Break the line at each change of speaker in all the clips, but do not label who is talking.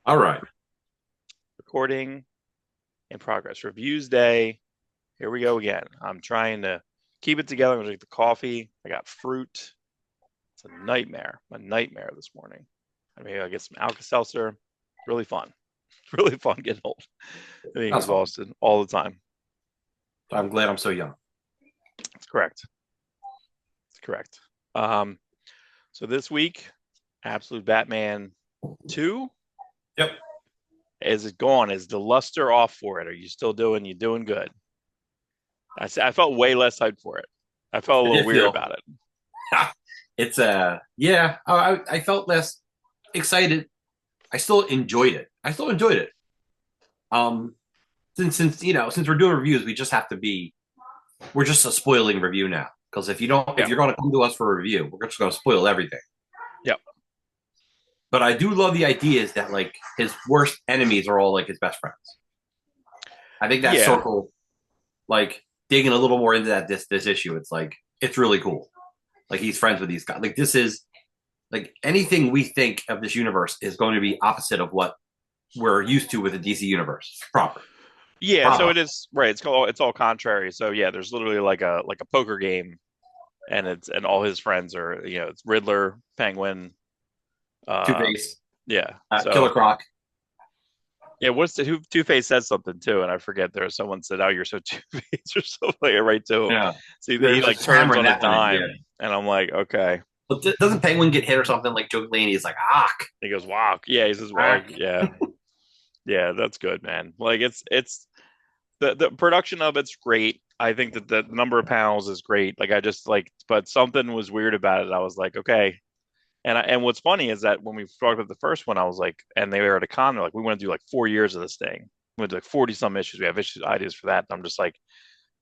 All right.
Recording in progress. Reviews day. Here we go again. I'm trying to keep it together. I'm going to drink the coffee. I got fruit. It's a nightmare. A nightmare this morning. I mean, I get some Alka-Seltzer. Really fun. Really fun getting old. Being exhausted all the time.
I'm glad I'm so young.
That's correct. That's correct. So this week, Absolute Batman 2.
Yep.
Is it gone? Is the luster off for it? Are you still doing? You doing good? I felt way less hyped for it. I felt a little weird about it.
It's yeah. I felt less excited. I still enjoyed it. Since we're doing reviews, we just have to be. We're just a spoiling review now, because if you're going to come to us for a review, we're just going to spoil everything.
Yep.
But I do love the idea is that like his worst enemies are all like his best friends. I think that circle, like digging a little more into that this issue, it's really cool. Like he's friends with these guys. Like this is like anything we think of this universe is going to be opposite of what we're used to with the DC universe proper.
Yeah, so it is right. It's all contrary. So yeah, there's literally like a poker game, and all his friends are it's Riddler, Penguin,
Two-Face, Killer Croc.
Yeah, Two-Face said something too, and I forget. Someone said, "Oh, you're so Two-Face," or something right to him.
Yeah.
So he like turns on a dime, and I'm like, okay.
But doesn't Penguin get hit or something like jokingly? And he's like, "Ah."
He goes, "Wow." Yeah, he says, "Wow." Yeah, yeah, that's good, man. Like it's the production of it's great. I think that the number of panels is great. Like but something was weird about it. I was like, okay. And what's funny is that when we talked about the first one, I was like, and they were at a con, they're like, we want to do like 4 years of this thing. We want to do like 40 some issues. We have ideas for that. And I'm just like,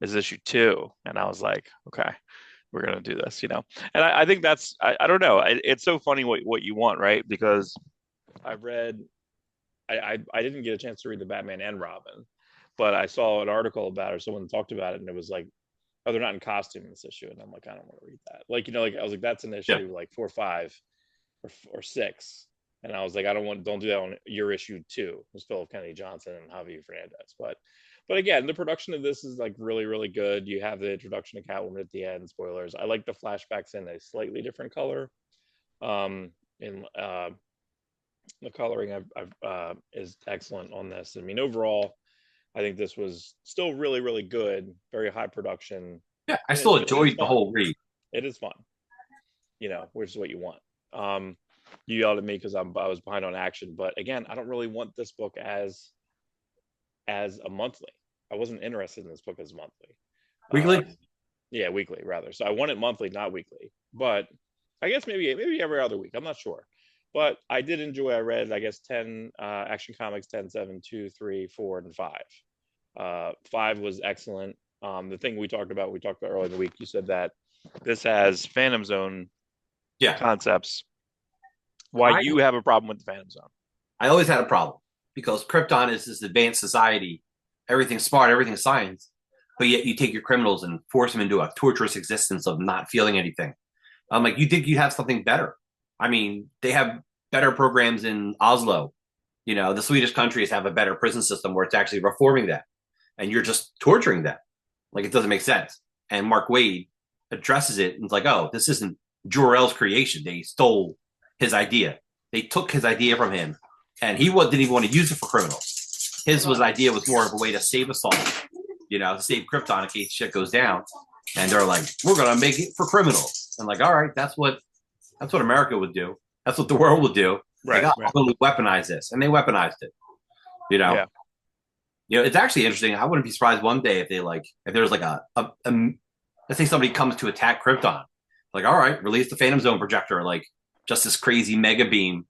this is issue 2. And I was like, okay, we're going to do this, And I think that's, I don't know. It's so funny what you want, right? Because I didn't get a chance to read the Batman and Robin, but I saw an article about it, or someone talked about it, and it was like, oh, they're not in costume in this issue. And I'm like, I don't want to read that. Like, I was like, that's an issue like 4 or 5 or 6. And I was like, don't do that on your issue 2. It was Philip Kennedy Johnson and Javier Fernandez. But again, the production of this is like really, really good. You have the introduction of Catwoman at the end, spoilers. I like the flashbacks in a slightly different color. The coloring is excellent on this. I mean, overall, I think this was still really, really good. Very high production.
Yeah, I still enjoyed the whole read.
It is fun, which is what you want. You yelled at me because I was behind on action, but again, I don't really want this book as a monthly. I wasn't interested in this book as monthly.
Weekly?
Yeah, weekly rather. So I want it monthly, not weekly. But I guess maybe every other week. I'm not sure. But I did enjoy. I read, I guess, 10 Action Comics, 10, 7, 2, 3, 4, and 5. 5 was excellent. The thing we talked about earlier in the week, you said that this has Phantom Zone concepts. Why you have a problem with the Phantom Zone?
I always had a problem because Krypton is this advanced society. Everything's smart, everything's science. But yet you take your criminals and force them into a torturous existence of not feeling anything. I'm like, you think you have something better? I mean, they have better programs in Oslo. The Swedish countries have a better prison system where it's actually reforming that. And you're just torturing them. Like, it doesn't make sense. And Mark Waid addresses it and it's like, oh, this isn't Jor-El's creation. They stole his idea. They took his idea from him. And he didn't even want to use it for criminals. His idea was more of a way to save us all. To save Krypton in case shit goes down. And they're like, we're going to make it for criminals. And like, all right, that's what America would do. That's what the world would do.
Right.
Like, I'm going to weaponize this. And they weaponized it.
Yeah.
It's actually interesting. I wouldn't be surprised one day if there's like a let's say somebody comes to attack Krypton. Like, all right, release the Phantom Zone projector, like just this crazy mega beam.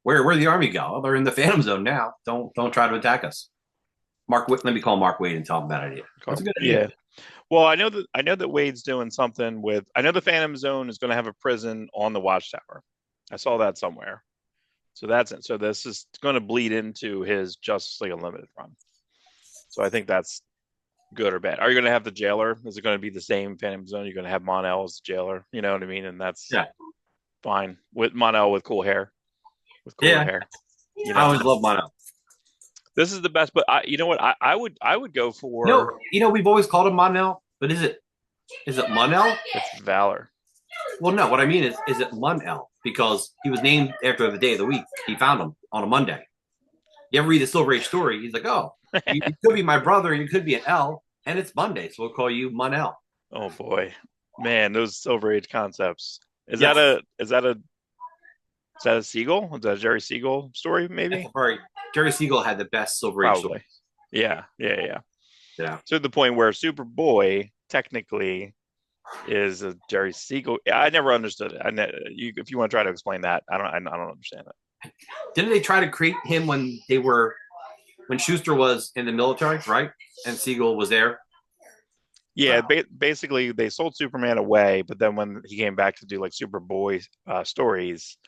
Where'd the army go? Oh, they're in the Phantom Zone now. Don't try to attack us. Let me call Mark Waid and tell him that idea. That's a good idea.
Yeah. Well, I know that Waid's doing something with. I know the Phantom Zone is going to have a prison on the Watchtower. I saw that somewhere. So that's it. So this is going to bleed into his Justice League Unlimited run. So I think that's good or bad? Are you going to have the jailer? Is it going to be the same Phantom Zone? You're going to have Mon-El as the jailer. You know what I mean? And that's
Yeah,
fine with Mon-El with cool hair, with cooler
yeah.
hair. You
I
know,
always love mono.
this is the best. But you know what? I would go for.
We've always called him Monel, but is it Monel?
It's Valor.
Well, no. What I mean is it Monel? Because he was named after the day of the week. He found him on a Monday. You ever read the Silver Age story? He's like, oh, you could be my brother, and you could be an L, and it's Monday, so we'll call you Monel.
Oh boy, man, those Silver Age concepts. Is
Yes.
that a Siegel? Is that a Jerry Siegel story? Maybe.
Jerry Siegel had the best Silver Age
Probably.
story.
Yeah.
Yeah.
To the point where Superboy technically is a Jerry Siegel. I never understood it. If you want to try to explain that, I don't understand it.
Didn't they try to create him when Schuster was in the military, right? And Siegel was there.
Yeah, basically they sold Superman away, but then when he came back to do like Superboy stories,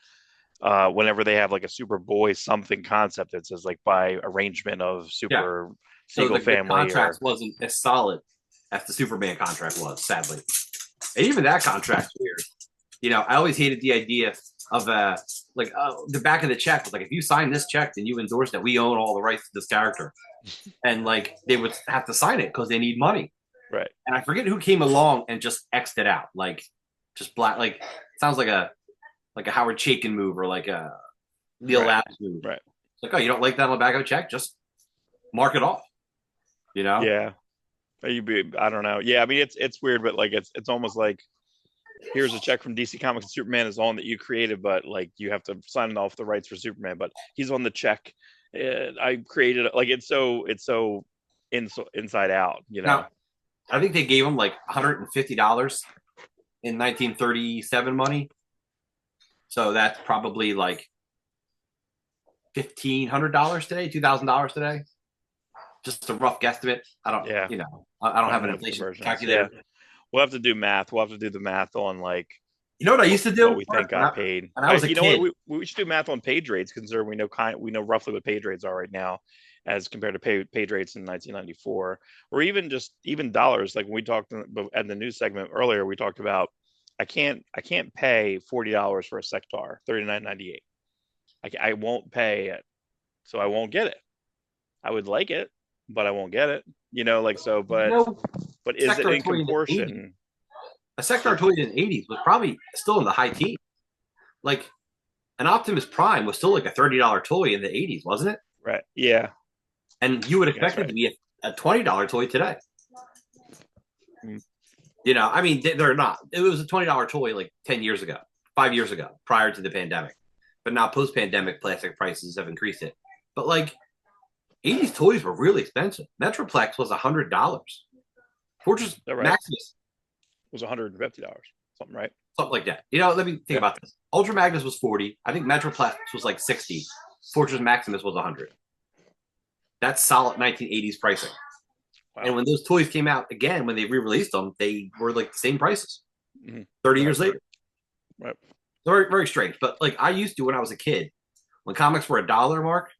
whenever they have like a Superboy something concept, it says like by arrangement of Super Siegel family.
The contract wasn't as solid as the Superman contract was, sadly. And even that contract's weird. You know, I always hated the idea of the back of the check was like, if you sign this check, then you endorse that we own all the rights to this character, and like they would have to sign it because they need money.
Right.
And I forget who came along and just X'd it out, like just black. Like sounds like a Howard Chaykin move or like a Neil Labs move.
Right.
It's like, oh, you don't like that on the back of a check? Just mark it off. You know?
Yeah. I don't know. Yeah, I mean it's weird, but like it's almost like here's a check from DC Comics and Superman is on that you created, but like you have to sign off the rights for Superman, but he's on the check. I created it. Like it's so inside out, you know.
Now, I think they gave him like $150 in 1937 money. So that's probably like $1,500 today, $2,000 today. Just a rough guesstimate. I don't have an inflation calculator.
Yeah. We'll have to do math. We'll have to do the math on like.
You know what I used to do?
What we think got paid.
And I was a kid.
What, we should do math on page rates, considering we know roughly what page rates are right now, as compared to page rates in 1994, or even dollars. Like when we talked at the news segment earlier, we talked about I can't pay $40 for a Sectar, $39.98. I won't pay it, so I won't get it. I would like it, but I won't get it. You know, like so. But is it in proportion?
A Sectar toy in the 80s was probably still in the high teens. Like an Optimus Prime was still like a $30 toy in the 80s, wasn't it?
Right. Yeah.
And you would expect it to be a $20 toy today. Mm. You know, I mean, they're not. It was a $20 toy like 10 years ago, 5 years ago, prior to the pandemic. But now post-pandemic, plastic prices have increased it. But like 80s toys were really expensive. Metroplex was $100. Fortress Maximus
was $150, something, right?
Something like that. You know, let me think about this. Ultra Magnus was 40. I think Metroplex was like 60. Fortress Maximus was 100. That's solid 1980s pricing. Wow. And when those toys came out again, when they re-released them, they were like the same prices. 30 years later.
Right.
Very, very strange. But like I used to when I was a kid, when comics were $1 mark,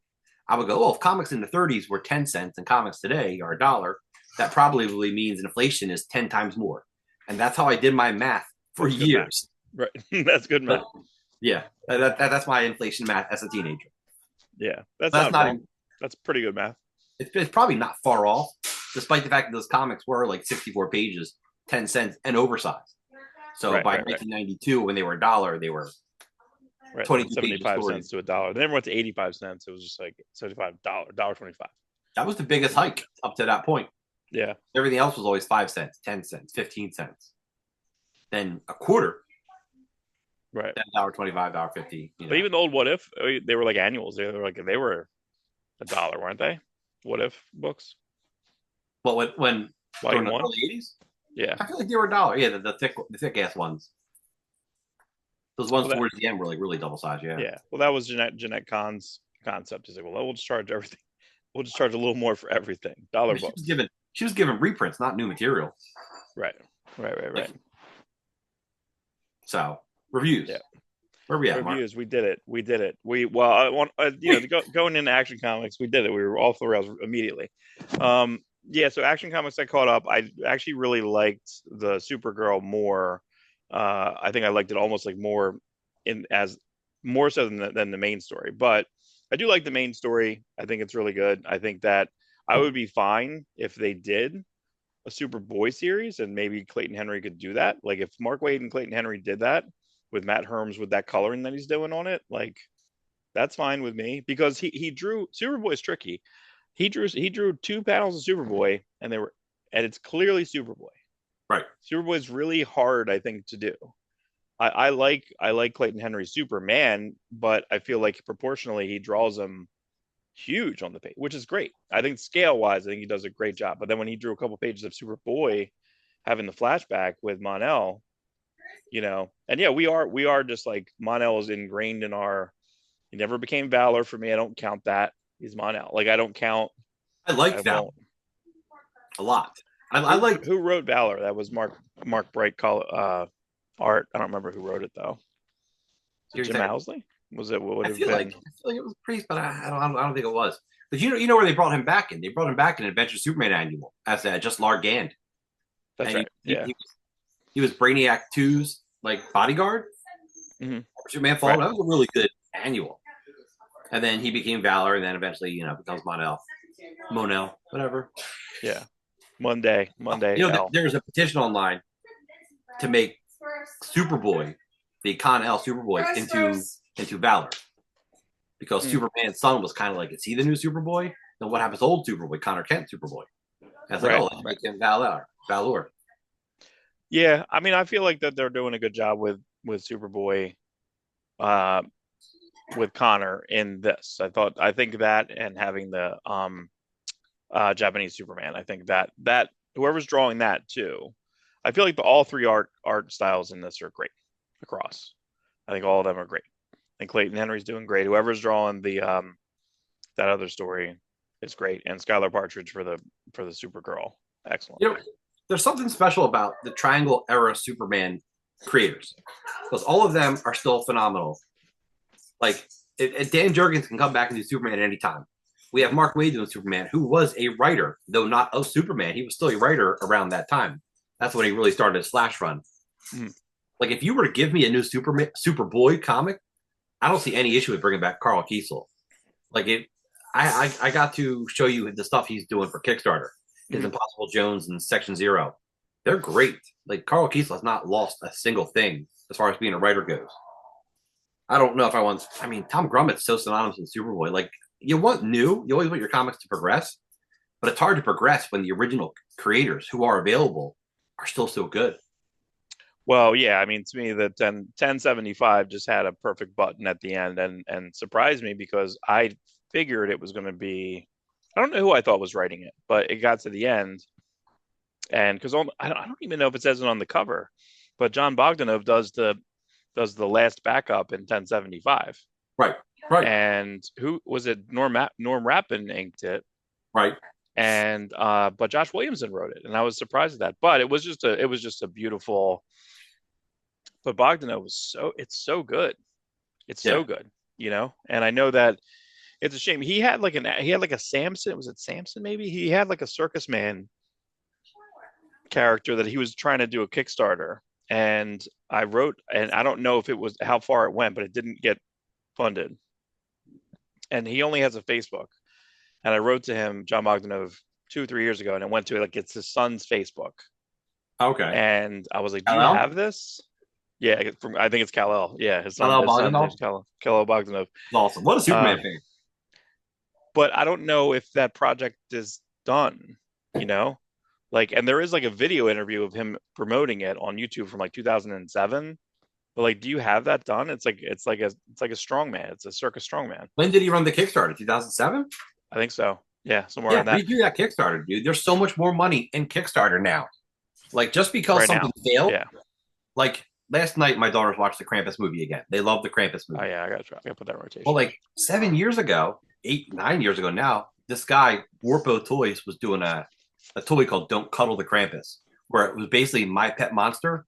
I would go, oh, if comics in the 30s were 10 cents and comics today are $1, that probably means inflation is 10 times more. And that's how I did my math for years.
Right. That's good math.
Yeah. That's my inflation math as a teenager.
Yeah. That's not that's pretty good math.
It's probably not far off, despite the fact that those comics were like 64 pages, 10 cents, and oversized. So by 1992, when they were $1, they were
75 cents to $1. They never went to 85 cents. It was just like $75, $1.25.
That was the biggest hike up to that point.
Yeah.
Everything else was always 5 cents, 10 cents, 15 cents. Then a quarter.
Right.
$1.25, $1.50.
But even the old What If, they were like annuals. They were $1, weren't they? What If books.
Well, when
during
the early 80s?
Yeah.
I feel like they were $1. Yeah, the thick ass ones. Those ones towards the end were like really double sized. Yeah.
Yeah. Well, that was Jeanette Kahn's concept. He's like, well, we'll just charge everything. We'll just charge a little more for everything. $1 books.
She was given reprints, not new material.
Right.
So reviews.
Yeah.
Where are we at,
reviews? Mark? We did it. I want going into Action Comics. We did it. We were all 4 hours immediately. yeah, so Action Comics I caught up. I actually really liked the Supergirl more. I think I liked it almost like more in as more so than the main story. But I do like the main story. I think it's really good. I think that I would be fine if they did a Superboy series and maybe Clayton Henry could do that. Like if Mark Waid and Clayton Henry did that with Matt Herms with that coloring that he's doing on it, like that's fine with me because he drew Superboy's tricky. He drew 2 panels of Superboy and they were and it's clearly Superboy.
Right.
Superboy's really hard, I think, to do. I like Clayton Henry's Superman, but I feel like proportionally he draws them huge on the page, which is great. I think scale wise, I think he does a great job. But then when he drew a couple pages of Superboy, having the flashback with Mon-El, and yeah, we are just like Mon-El is ingrained in our. He never became Valor for me. I don't count that. He's Mon-El. Like I don't count.
I like Valor a lot. I like
who wrote Valor. That was Mark Bright art. I don't remember who wrote it though. Jim Housley? Was it? What would
I
have
feel
been?
like it was Priest, but I don't think it was. But you know where they brought him back in? They brought him back in Adventure Superman annual as just Largand.
That's right.
He was Brainiac 2's like bodyguard.
Mm-hmm.
Superman Fall. Right. That was a really good annual. And then he became Valor, and then eventually, becomes Mon-El, whatever.
Yeah. Monday.
There was a petition online to make Superboy, the Con-El Superboy, into Valor, because Superman's son was kind of like, is he the new Superboy? Then what happens to old Superboy, Connor Kent Superboy? I was like, let's make him Valor.
Yeah, I mean, I feel like that they're doing a good job with Superboy, with Connor in this. I think that and having the Japanese Superman. I think that whoever's drawing that too. I feel like all three art styles in this are great across. I think all of them are great. And Clayton Henry's doing great. Whoever's drawing the that other story is great. And Skylar Partridge for the Supergirl, excellent.
There's something special about the Triangle era Superman creators, because all of them are still phenomenal. Like Dan Jurgens can come back and do Superman at any time. We have Mark Waid doing Superman, who was a writer, though not of Superman. He was still a writer around that time. That's when he really started his Flash run. Like, if you were to give me a new Superboy comic, I don't see any issue with bringing back Carl Kiesel. Like, I got to show you the stuff he's doing for Kickstarter. His Impossible Jones and Section Zero. They're great. Like, Carl Kiesel has not lost a single thing as far as being a writer goes. I don't know if Tom Grummett's so synonymous with Superboy. Like, you want new, you always want your comics to progress, but it's hard to progress when the original creators who are available are still so good.
Well, yeah, I mean, to me, the 1075 just had a perfect button at the end and surprised me because I figured it was going to be, I don't know who I thought was writing it, but it got to the end. And because I don't even know if it says it on the cover, but John Bogdanove does the last backup in 1075.
Right.
And who was it? Norm Rappin inked it.
Right.
And but Josh Williamson wrote it, and I was surprised at that. But it was just a beautiful. But Bogdanove it's so good. It's so good, And I know that it's a shame. He had like a Samson. Was it Samson? Maybe he had like a circus man character that he was trying to do a Kickstarter. And I wrote, and I don't know if it was how far it went, but it didn't get funded. And he only has a Facebook. And I wrote to him, John Bogdanove, 2 or 3 years ago, and it went to it's his son's Facebook.
Okay.
And I was like, do you have this? Yeah, I think it's Kal-El. Yeah, his son. Kal-El Bogdanove.
Awesome. What a Superman fan.
But I don't know if that project is done, Like, and there is like a video interview of him promoting it on YouTube from like 2007. But like, do you have that done? It's like a strongman. It's a circus strongman.
When did he run the Kickstarter? 2007?
I think so. Yeah, somewhere around that.
Redo that Kickstarter, dude. There's so much more money in Kickstarter now. Like, just because something failed. Yeah. Like last night, my daughters watched the Krampus movie again. They love the Krampus movie.
Oh yeah, I gotta put that in rotation.
Well, like 7 years ago, 9 years ago now, this guy Warpo Toys was doing a toy called Don't Cuddle the Krampus, where it was basically My Pet Monster,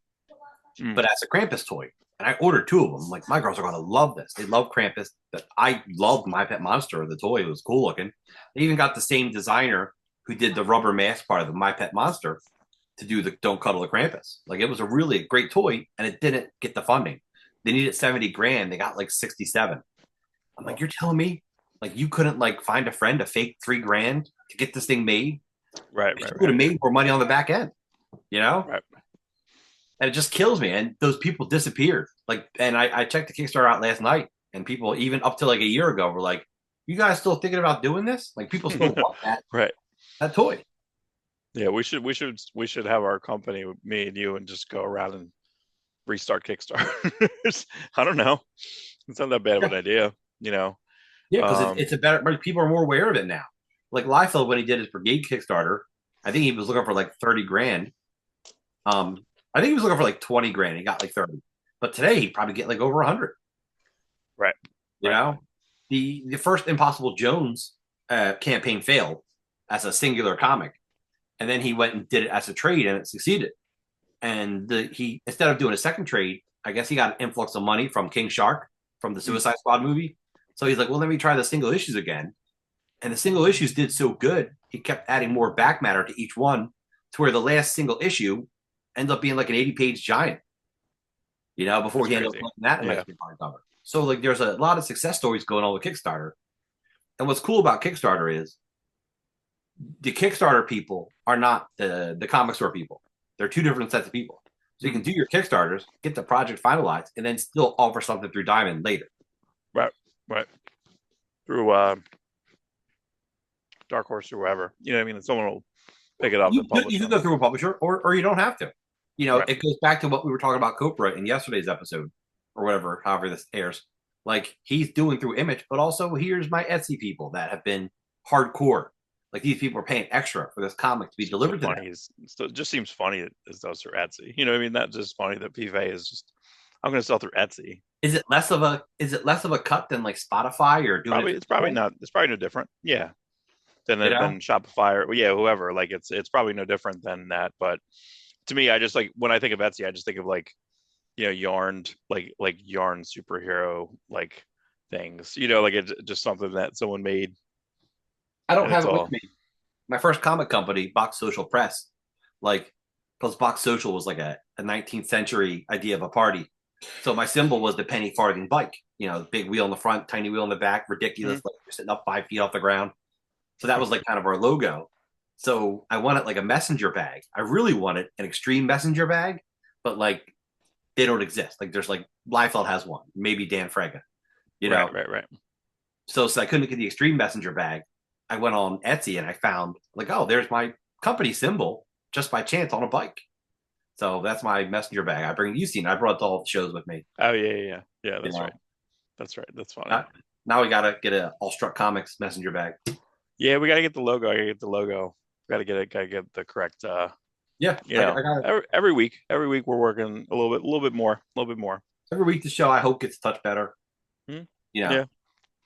but as a Krampus toy. And I ordered 2 of them. Like, my girls are going to love this. They love Krampus. But I loved My Pet Monster. The toy was cool looking. They even got the same designer who did the rubber mask part of the My Pet Monster to do the Don't Cuddle the Krampus. Like, it was a really great toy, and it didn't get the funding. They needed 70 grand. They got like 67. I'm like, you're telling me like you couldn't like find a friend to fake 3 grand to get this thing made?
Right.
You would have made more money on the back end, you know?
Right.
And it just kills me. And those people disappeared. Like, and I checked the Kickstarter out last night, and people even up to like a year ago were like, "You guys still thinking about doing this?" Like, people still want that toy.
Yeah, we should have our company, me and you, and just go around and restart Kickstarters. I don't know. It's not that bad of an idea, you know.
Yeah, because it's a better. People are more aware of it now. Like Liefeld, when he did his Brigade Kickstarter, I think he was looking for like 30 grand. I think he was looking for like 20 grand. He got like 30. But today he'd probably get like over 100.
Right.
You know, the first Impossible Jones campaign failed as a singular comic, and then he went and did it as a trade, and it succeeded. And he, instead of doing a second trade, I guess he got an influx of money from King Shark from the Suicide Squad movie. So he's like, well, let me try the single issues again. And the single issues did so good, he kept adding more back matter to each one, to where the last single issue ends up being like an 80-page giant. You know, before he ended up putting that in like hardcover. So like, there's a lot of success stories going on with Kickstarter. And what's cool about Kickstarter is the Kickstarter people are not the comic store people. They're two different sets of people. So you can do your Kickstarters, get the project finalized, and then still offer something through Diamond later.
Right. Through Dark Horse or whoever. You know what I mean? Someone will pick it up and publish it.
You can go through a publisher, or you don't have to. You know, it goes back to what we were talking about Copra in yesterday's episode, or whatever, however this airs. Like, he's doing through Image, but also here's my Etsy people that have been hardcore. Like, these people are paying extra for this comic to be delivered to them.
So it just seems funny that it does through Etsy. You know what I mean? That's just funny that PV is just, I'm going to sell through Etsy.
Is it less of a cut than like Spotify or doing
It's probably not. It's probably no different. Yeah. Than Shopify or whoever. Like, it's probably no different than that. But to me, I just like, when I think of Etsy, I just think of like, you know, yarned, like yarn superhero like things. You know, like it's just something that someone made.
I don't have it with me. My first comic company, Box Social Press, like, because Box Social was like a 19th century idea of a party. So my symbol was the penny farthing bike. You know, big wheel in the front, tiny wheel in the back, ridiculous. Like, you're sitting up 5 feet off the ground. So that was like kind of our logo. So I wanted like a messenger bag. I really wanted an extreme messenger bag, but like, they don't exist. Like, there's like, Liefeld has one, maybe Dan Frega, you know?
Right.
So I couldn't get the extreme messenger bag. I went on Etsy and I found like, oh, there's my company symbol just by chance on a bike. So that's my messenger bag. I bring, you've seen, I brought it to all the shows with me.
Oh yeah. That's right. That's funny.
Now we gotta get a Awestruck Comics messenger bag.
Yeah, we gotta get the logo. I gotta get the logo. Gotta get the correct.
Yeah,
you know, every week we're working a little bit more.
Every week the show, I hope, gets a touch better.
You
know,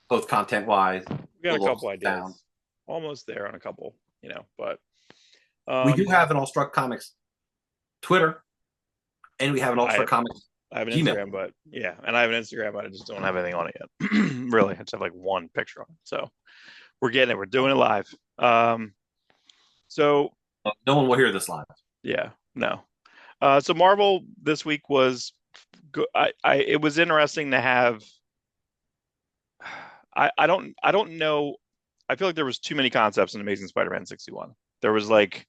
both content wise.
We got a couple ideas. Almost there on a couple, you know, but
we do have an Awestruck Comics Twitter, and we have an Awestruck Comics.
I have an
Gmail.
Instagram, but and I have an Instagram, but I just don't have anything on it yet. Really, I just have like one picture on it. So we're getting it. We're doing it live. So
no one will hear this live.
Yeah, no. So Marvel this week was good. It was interesting to have. I don't know. I feel like there was too many concepts in Amazing Spider-Man 61. There was like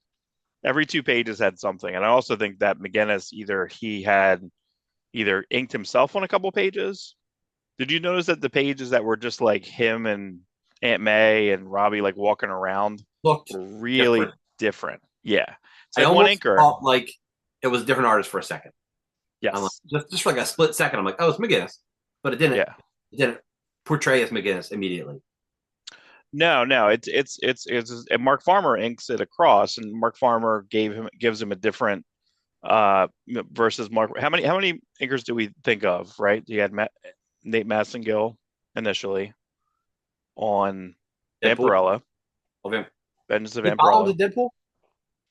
every 2 pages had something, and I also think that McGuinness he had inked himself on a couple pages. Did you notice that the pages that were just like him and Aunt May and Robbie like walking around
looked
were really different? Yeah,
I almost thought like it was a different artist for a second.
Yes,
just for like a split second, I'm like, oh, it's McGuinness, but it didn't. Yeah. It didn't portray as McGuinness immediately.
No, it's and Mark Farmer inks it across, and Mark Farmer gives him a different versus Mark. How many inkers do we think of? Right, you had Nate Massengill initially on Vampirella, Vengeance of Vampirella,
Deadpool,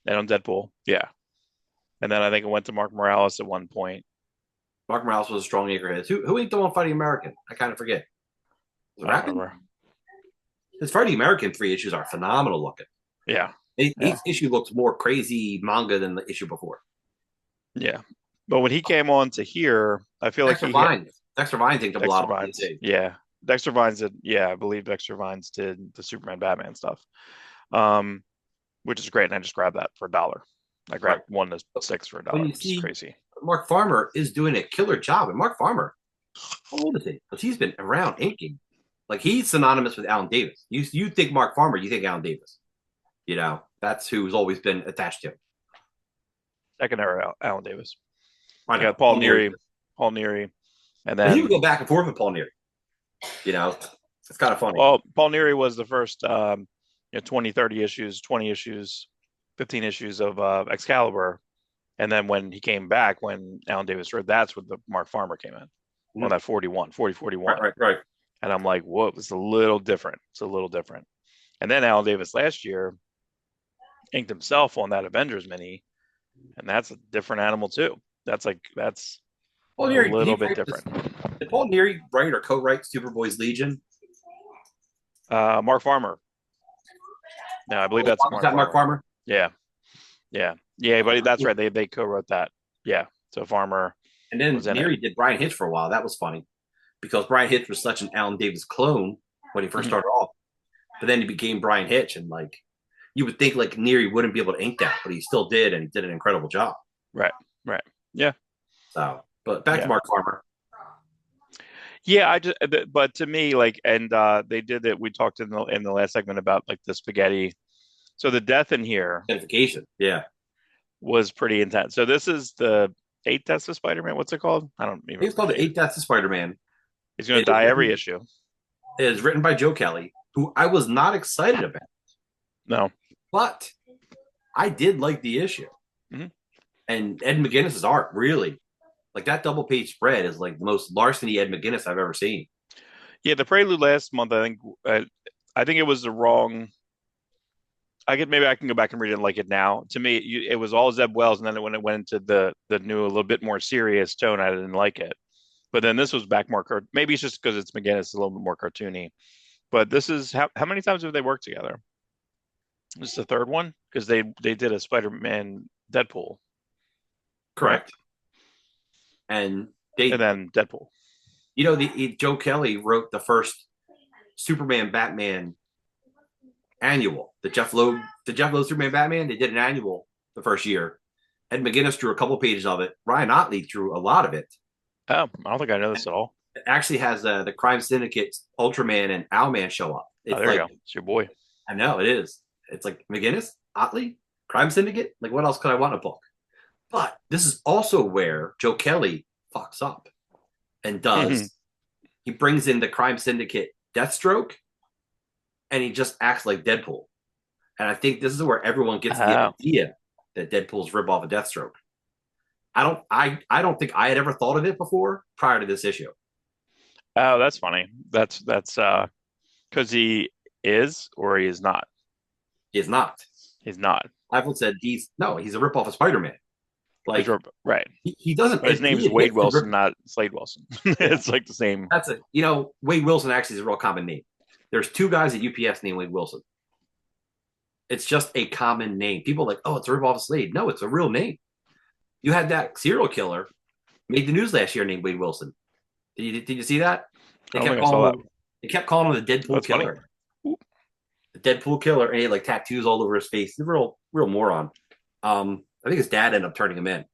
and on Deadpool, yeah. And then I think it went to Mark Morales at one point.
Mark Morales was a strong inker. Who inked the one Fighting American? I kind of forget. Was it Rapid? His Fighting American 3 issues are phenomenal looking.
Yeah,
Each issue looks more crazy manga than the issue before.
Yeah. But when he came on to here, I feel
Dexter
like
Vines. Dexter Vines inked up a
Dexter
lot of
Vines.
DC.
Yeah. Dexter Vines did, yeah, I believe Dexter Vines did the Superman Batman stuff. Which is great. And I just grabbed that for $1. I grabbed 1 to 6 for $1,
When you
which is
see
crazy.
Mark Farmer is doing a killer job, and Mark Farmer, how old is he? Because he's been around inking. Like he's synonymous with Alan Davis. You think Mark Farmer, you think Alan Davis. You know, that's who's always been attached to him.
Second era Alan Davis.
I know.
You got Paul Neary, and then
he would go back and forth with Paul Neary. You know, it's kind of funny.
Well, Paul Neary was the first 20, 30 issues, 20 issues, 15 issues of Excalibur. And then when he came back, when Alan Davis wrote, that's when the Mark Farmer came in on that 41.
Right.
And I'm like, whoa, it's a little different. It's a little different. And then Alan Davis last year inked himself on that Avengers mini, and that's a different animal too. That's
Paul Neary,
a little bit different.
Did Paul Neary write or co-write Superboy's Legion?
Mark Farmer. No, I believe that's
Mark Farmer.
Yeah, but that's right. They co-wrote that. Yeah, so Farmer.
And then Neary did Brian Hitch for a while. That was funny because Brian Hitch was such an Alan Davis clone when he first started off, but then he became Brian Hitch, and like you would think like Neary wouldn't be able to ink that, but he still did, and he did an incredible job.
Right. Yeah.
So, but back to Mark Farmer.
Yeah, but to me, like, and they did it. We talked in the last segment about like the spaghetti. So the death in here,
identification,
was pretty intense. So this is the 8 Deaths of Spider-Man. What's it called? I don't even.
It's called the 8 Deaths of Spider-Man.
He's going to die every issue.
It is written by Joe Kelly, who I was not excited about.
No,
but I did like the issue, and Ed McGuinness's art really. Like that double page spread is like the most larceny Ed McGuinness I've ever seen.
Yeah, the Prelude last month, I think it was the wrong. Maybe I can go back and read it like it now. To me, it was all Zeb Wells, and then when it went into the new, a little bit more serious tone, I didn't like it. But then this was back more. Maybe it's just because it's McGuinness, a little bit more cartoony. But this is how many times have they worked together? This is the third one because they did a Spider-Man Deadpool.
Correct. And
then Deadpool.
You know, Joe Kelly wrote the first Superman Batman annual. The Jeff Loeb Superman Batman. They did an annual the first year. Ed McGuinness drew a couple pages of it. Ryan Otley drew a lot of it.
Oh, I don't think I know this at all.
It actually has the Crime Syndicate, Ultraman, and Owlman show up. It's
there you go. It's your boy.
I know it is. It's like McGuinness, Otley, Crime Syndicate. Like what else could I want in a book? But this is also where Joe Kelly fucks up and does. He brings in the Crime Syndicate Deathstroke, and he just acts like Deadpool. And I think this is where everyone gets the idea that Deadpool's rip off a Deathstroke. I don't think I had ever thought of it before prior to this issue.
Oh, that's funny. That's because he is or he is not.
He is not.
He's not.
I've said he's a rip off of Spider-Man. Like
right.
He doesn't.
But his name is Wade Wilson, not Slade Wilson. It's like the same.
That's it. You know, Wade Wilson actually is a real common name. There's 2 guys at UPS named Wade Wilson. It's just a common name. People are like, oh, it's a rip off of Slade. No, it's a real name. You had that serial killer made the news last year named Wade Wilson. Did you see that? They kept calling him the Deadpool killer. The Deadpool killer, and he had like tattoos all over his face. He's a real moron. I think his dad ended up turning him in.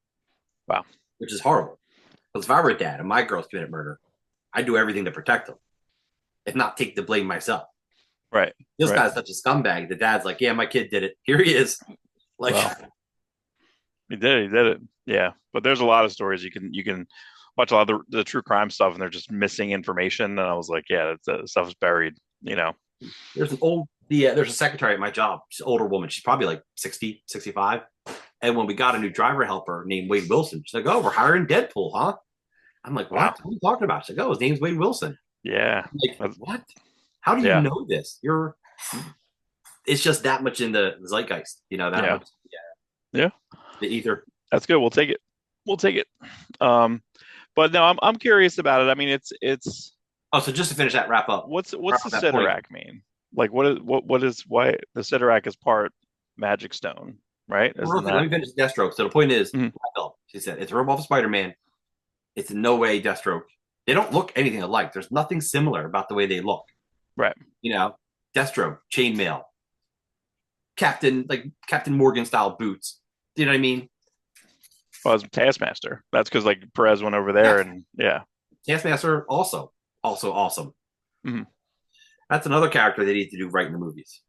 Wow.
Which is horrible. Because if I were a dad and my girls committed murder, I'd do everything to protect them. If not take the blame myself.
Right.
This guy's such a scumbag. The dad's like, yeah, my kid did it. Here he is. Like
he did it. Yeah. But there's a lot of stories you can watch a lot of the true crime stuff and they're just missing information. And I was like, yeah, that stuff is buried, you know.
There's there's a secretary at my job. She's an older woman. She's probably like 60, 65. And when we got a new driver helper named Wade Wilson, she's like, oh, we're hiring Deadpool, huh? I'm like, what? Wow. What are you talking about? She's like, oh, his name's Wade Wilson.
Yeah.
I'm like, what? How do you know this? It's just that much in the zeitgeist, you know, that much.
Yeah.
The ether.
That's good. We'll take it. But no, I'm curious about it. I mean, it's.
Oh, so just to finish that wrap up.
What's the Sidorak mean? Like, why the Sidorak is part magic stone, right?
Let me finish Deathstroke. So the point is,
Mhm.
she said, it's a ripoff of Spider-Man. It's in no way Deathstroke. They don't look anything alike. There's nothing similar about the way they look.
Right.
You know, Deathstroke, chainmail, Captain Morgan style boots. Do you know what I mean?
Well, it's Taskmaster. That's because like Perez went over there, and yeah,
Taskmaster also awesome.
mm-hmm.
That's another character they need to do right in the movies.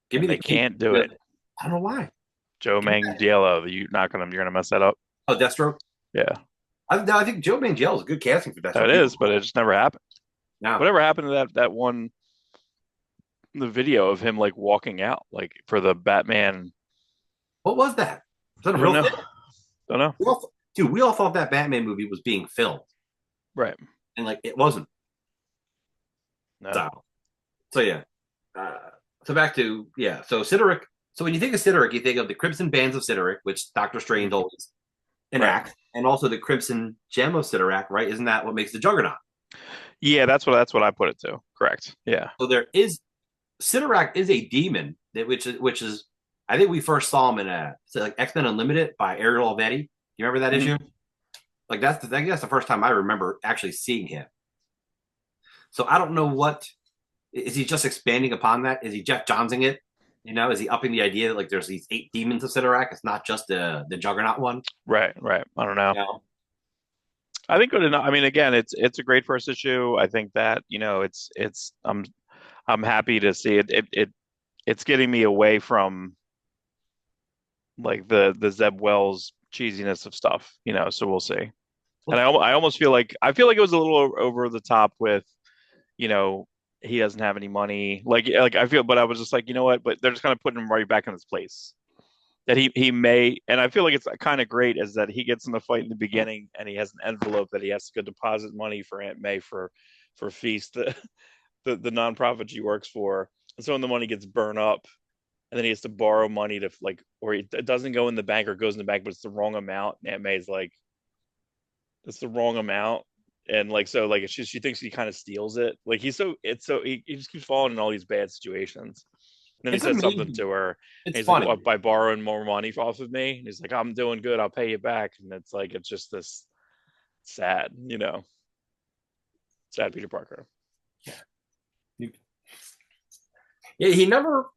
Give me they can't do it.
I don't know why.
Joe Manganiello, you're gonna mess that up.
Oh, Deathstroke.
Yeah.
I think Joe Manganiello is a good casting for Deathstroke.
It is, but it just never happened.
No.
Whatever happened to that one, the video of him like walking out, like for the Batman.
What was that? Was that a real thing? Don't know. We all thought that Batman movie was being filmed.
Right.
And like it wasn't.
No.
So yeah. So back to so Sideric. So when you think of Sideric, you think of the Crimson Bands of Sideric, which Doctor Strange always enacts, and also the Crimson Gem of Sideric, right? Isn't that what makes the Juggernaut?
Yeah, that's what I put it to. Correct. Yeah.
So there is Sideric is a demon which is I think we first saw him in like X-Men Unlimited by Ariel Alvetti. You remember that issue? Like that's the first time I remember actually seeing him. So I don't know what is he just expanding upon that? Is he Jeff Johnsing it? You know, is he upping the idea that like there's these 8 demons of Siderac? It's not just the Juggernaut one.
Right. I don't know.
You know?
I think good enough. I mean, again, it's a great first issue. I think that it's I'm happy to see it. It's getting me away from like the Zeb Wells cheesiness of stuff. So we'll see. And I almost feel like it was a little over the top with, he doesn't have any money. Like I feel, but I was just like, you know what? But they're just kind of putting him right back in his place. That he may, and I feel like it's kind of great is that he gets in the fight in the beginning and he has an envelope that he has to go deposit money for Aunt May for Feast, the nonprofit she works for. And so when the money gets burned up, and then he has to borrow money to or it doesn't go in the bank or goes in the bank, but it's the wrong amount. And Aunt May's like, it's the wrong amount. And like, so like, she thinks he kind of steals it. Like he just keeps falling in all these bad situations. And then he says something to her. He's funny. Like, by borrowing more money off of me. And he's like, I'm doing good. I'll pay you back. And it's like, it's just this sad, sad Peter Parker.
Yeah, he never,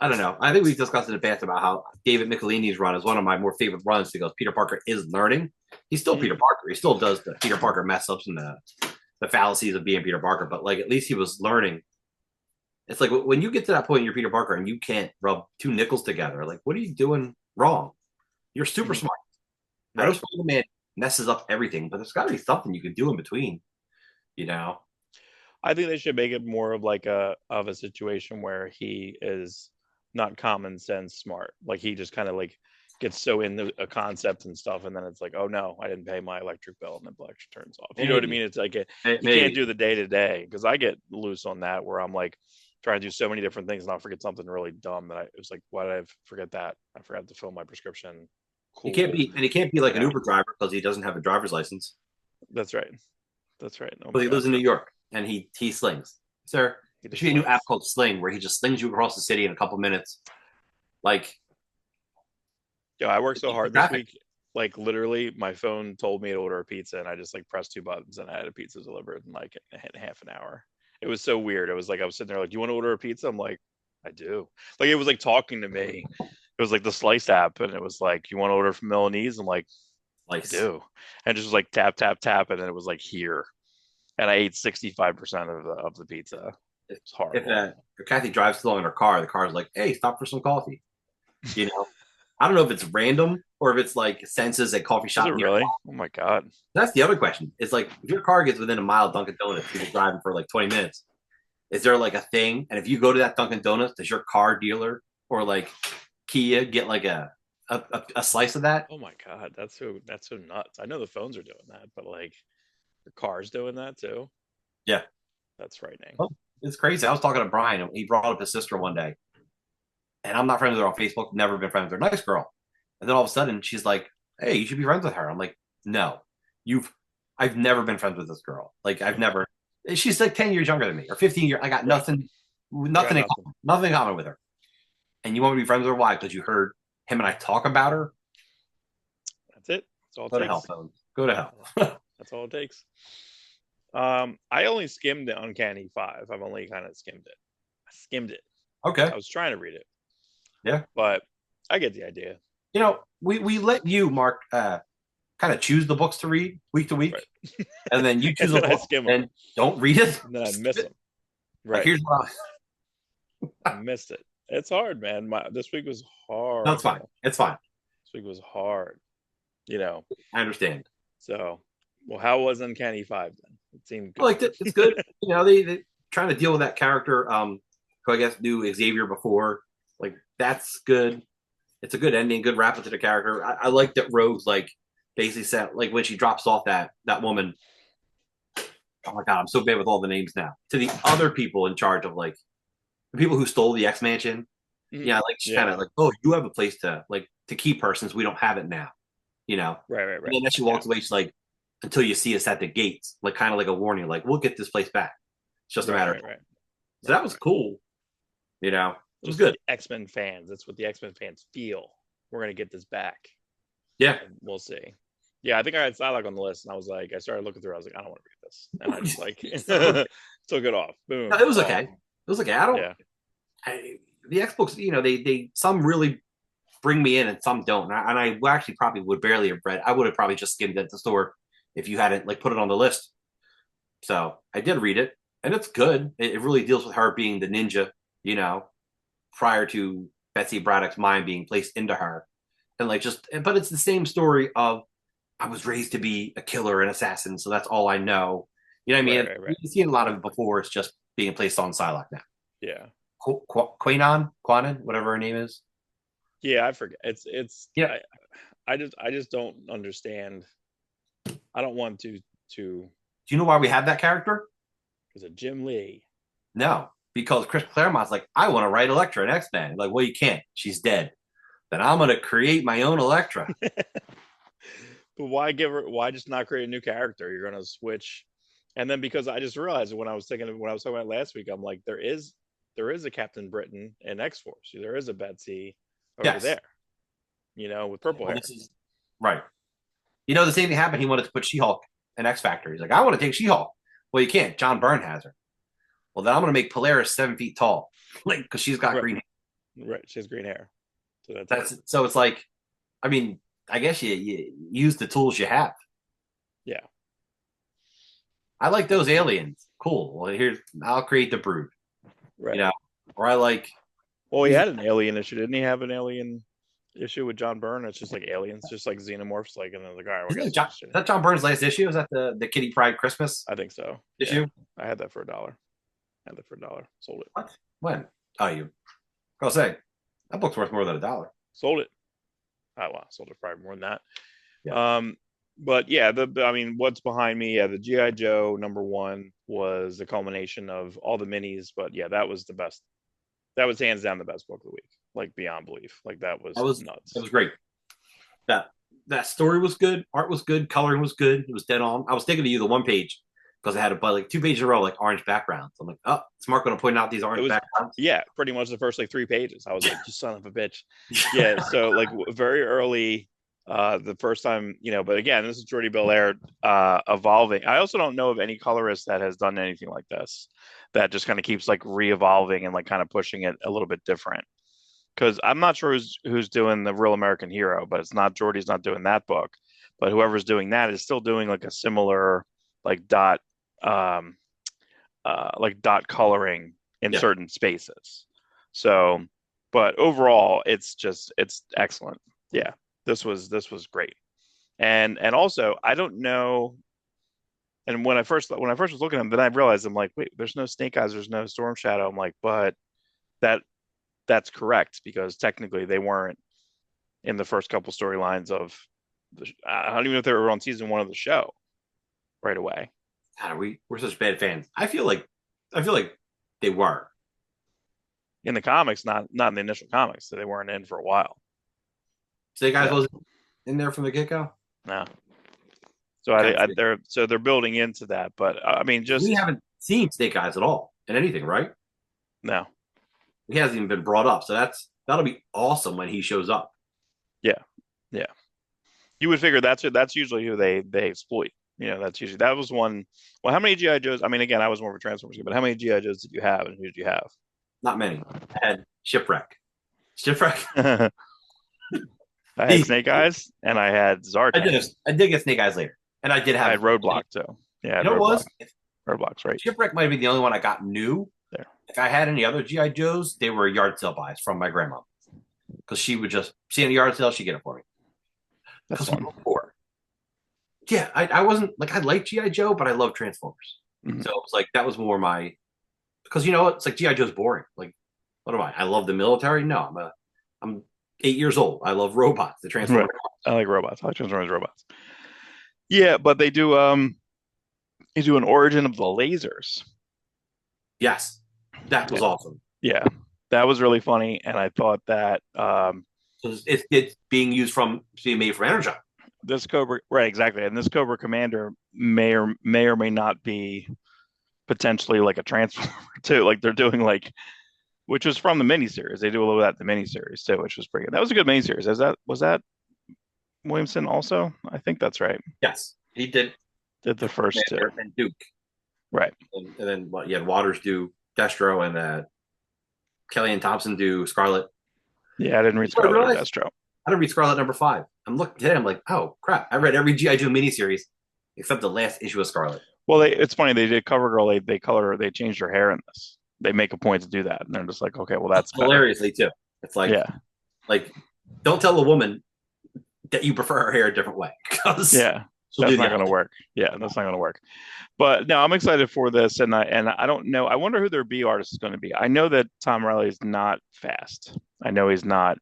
I don't know. I think we've discussed in the past about how David Michelini's run is one of my more favorite runs because Peter Parker is learning. He's still Peter Parker. He still does the Peter Parker mess ups and the fallacies of being Peter Parker. But like, at least he was learning. It's like when you get to that point in your Peter Parker and you can't rub 2 nickels together, like, what are you doing wrong? You're super smart. I know Spider-Man messes up everything, but there's got to be something you can do in between,
I think they should make it more of like a situation where he is not common sense smart. Like he just kind of like gets so into a concept and stuff, and then it's like, oh no, I didn't pay my electric bill, and the electric turns off. You know what I mean? It's like you can't do the day to day because I get loose on that where I'm like trying to do so many different things and I'll forget something really dumb that it was like, why did I forget that? I forgot to fill my prescription.
Cool. He can't be like an Uber driver because he doesn't have a driver's license.
That's right. Oh
but he lives in New York and he slings. Sir, there should be a new app called Sling where he just slings you across the city in a couple minutes. Like,
yo, I worked so hard this week. Like literally, my phone told me to order a pizza, and I just like pressed 2 buttons and I had a pizza delivered in like half an hour. It was so weird. It was like I was sitting there like, "Do you want to order a pizza?" I'm like, "I do." Like it was like talking to me. It was like the Slice app, and it was like, "You want to order from Milanese?" I'm like, "I do," and it just was like tap tap tap, and then it was like here, and I ate 65% of the pizza. It's horrible.
If Kathy drives slow in her car, the car's like, "Hey, stop for some coffee." I don't know if it's random or if it's like senses a coffee shop.
Is it really? Oh my god!
That's the other question. It's like if your car gets within a mile of Dunkin' Donuts, you're driving for like 20 minutes. Is there like a thing? And if you go to that Dunkin' Donuts, does your car dealer or like Kia get like a slice of that?
Oh my god, that's so nuts. I know the phones are doing that, but like the car's doing that too.
Yeah,
that's frightening.
Oh, it's crazy. I was talking to Brian, and he brought up his sister one day. And I'm not friends with her on Facebook, never been friends with her. Nice girl. And then all of a sudden she's like, "Hey, you should be friends with her." I'm like, "No, I've never been friends with this girl. Like I've never, she's like 10 years younger than me or 15 years. I got nothing in common with her." and you want to be friends with her. Why? Because you heard him and I talk about her.
That's it. That's all it
Go to
takes.
hell, phone. Go to hell.
That's all it takes. I only skimmed the Uncanny 5. I've only kind of skimmed it. I skimmed it.
Okay.
I was trying to read it.
Yeah.
But I get the idea.
You know, we let you, Mark, kind of choose the books to read week to week.
Right.
And then you choose a book and don't read it.
And then I miss them. Right.
Like, here's what
I missed it. It's hard, man. This week was hard.
No, it's fine. It's fine.
This week was hard. You know.
I understand.
So, well, how was Uncanny 5 then? It seemed good.
I liked it. It's good. You know, they trying to deal with that character who I guess knew Xavier before. Like, that's good. It's a good ending, good wrap up to the character. I like that Rogue's like basically said, like, when she drops off that woman. Oh my god, I'm so bad with all the names now. To the other people in charge of like the people who stole the X Mansion. Yeah, like she's kind of like, oh, you have a place to keep her since we don't have it now. You know?
Right.
And then as she walks away, she's like, until you see us at the gates, like kind of like a warning, like we'll get this place back. It's just a matter of time. So that was cool. You know, it was good.
X-Men fans. That's what the X-Men fans feel. We're gonna get this back.
Yeah.
And we'll see. Yeah, I think I had Psylocke on the list, and I was like, I started looking through. I was like, I don't want to read this, and I just like took it off. Boom.
No, it was okay. It was okay. I don't.
Yeah.
The X books, you know, they some really bring me in, and some don't. And I actually probably would barely have read. I would have probably just skimmed it at the store if you hadn't like put it on the list. So I did read it, and it's good. It really deals with her being the ninja, you know, prior to Betsy Braddock's mind being placed into her, and like but it's the same story of I was raised to be a killer and assassin, so that's all I know. You know what I mean?
Right.
You've seen a lot of it before. It's just being placed on Psylocke now.
Yeah.
Quanon, whatever her name is.
Yeah, I forget. It's
yeah.
I just don't understand. I don't want to.
Do you know why we have that character?
Because of Jim Lee.
No, because Chris Claremont's like, I want to write Elektra in X-Men. Like, well, you can't. She's dead. Then I'm going to create my own Elektra.
But why just not create a new character? You're going to switch. And then because I just realized when I was talking about last week, I'm like, there is a Captain Britain in X-Force. There is a Betsy over there, you know, with purple hair.
Right. You know, the same thing happened. He wanted to put She-Hulk in X-Factor. He's like, I want to take She-Hulk. Well, you can't. John Byrne has her. Well, then I'm going to make Polaris 7 feet tall, like, because she's got green hair.
Right. She has green hair. So
so it's like, I mean, I guess you use the tools you have.
Yeah.
I like those aliens. Cool. Well, I'll create the Brood.
Right.
You know, or I like.
Well, he had an alien issue, didn't he? Have an alien issue with John Byrne? It's just like aliens, just like xenomorphs. Like, and then like, all right,
is that John Byrne's last issue? Is that the Kitty Pryde Christmas?
I think so.
Issue.
Yeah. I had that for $1. Sold it.
What? When? Oh, you. I'll say that book's worth more than $1.
Sold it. Oh, wow. Sold it probably more than that.
Yeah.
But yeah, I mean, what's behind me? Yeah, the G.I. Joe #1 was the culmination of all the minis. But yeah, that was the best. That was hands down the best book of the week. Like beyond belief. Like that was nuts.
It was great. That story was good. Art was good. Coloring was good. It was dead on. I was thinking of you the one page because I had like 2 pages in a row, like orange backgrounds. I'm like, oh, is Mark going to point out these orange backgrounds?
Yeah, pretty much the first like 3 pages. I was like, you son of a bitch. Yeah. So like very early, the first time, you know, but again, this is Jordi Belair evolving. I also don't know of any colorist that has done anything like this, that just kind of keeps like re-evolving and like kind of pushing it a little bit different. Because I'm not sure who's doing the Real American Hero, but it's not Jordi's not doing that book. But whoever's doing that is still doing like a similar like dot coloring in certain spaces. So, but overall, it's excellent. Yeah, this was great. And also, I don't know. And when I first was looking at them, then I realized I'm like, wait, there's no Snake Eyes, there's no Storm Shadow. I'm like, but that's correct, because technically they weren't in the first couple storylines of I don't even know if they were on season 1 of the show right away.
God, we're such bad fans. I feel like they were
in the comics, not in the initial comics. So they weren't in for a while.
Snake Eyes wasn't in there from the get-go?
No. So they're building into that, but I mean, we
haven't seen Snake Eyes at all in anything, right?
No.
He hasn't even been brought up, so that's That'll be awesome when he shows up.
Yeah, yeah. You would figure that's usually who they exploit. You know, that's usually that was one. Well, how many GI Joes? I mean, again, I was more of a Transformers guy, but how many GI Joes did you have, and who did you have?
Not many. I had Shipwreck. Shipwreck.
I had
He,
Snake Eyes, and I had Zartan.
I did get Snake Eyes later, and I did
I
have
had Roadblock too. Yeah, I
You
had
know what it
Roadblock.
was?
Roadblock's right
Shipwreck might be the only one I got new.
there.
If I had any other GI Joes, they were yard sale buys from my grandma because she would just see in a yard sale, she'd get it for me.
That's
Because we
fun.
were poor. Yeah, I wasn't like I like GI Joe, but I love Transformers.
Mhm.
So it was like that was more my because you know it's like GI Joe's boring. Like what am I? I love the military. No, I'm 8 years old. I love robots. The
Right.
Transformers.
I like robots. I like Transformers robots. Yeah, but they do an origin of the lasers.
Yes, that was
Yeah.
awesome.
Yeah. That was really funny. And I thought that
So it's being made from Energon.
this Cobra, right, exactly. And this Cobra Commander may or may not be potentially like a transformer too. Like they're doing like, which was from the miniseries. They do a little of that in the miniseries too, which was pretty good. That was a good miniseries. Was that Williamson also? I think that's right.
Yes, he did.
Did the first two.
And Duke.
Right.
And then what? You had Waters do Destro, and Kelly and Thompson do Scarlet.
Yeah, I didn't read Scarlet or Destro.
I didn't read Scarlet #5. I'm looking today. I'm like, oh crap! I read every GI Joe miniseries except the last issue of Scarlet.
Well, it's funny. They did Cover Girl. They changed her hair in this. They make a point to do that, and they're just like, okay, well, that's better.
Hilariously too. It's
Yeah,
like don't tell a woman that you prefer her hair a different way because
yeah, that's not going to work. Yeah, that's not going to work. But no, I'm excited for this, and I don't know. I wonder who their B artist is going to be. I know that Tom Riley is not fast. I know he's not.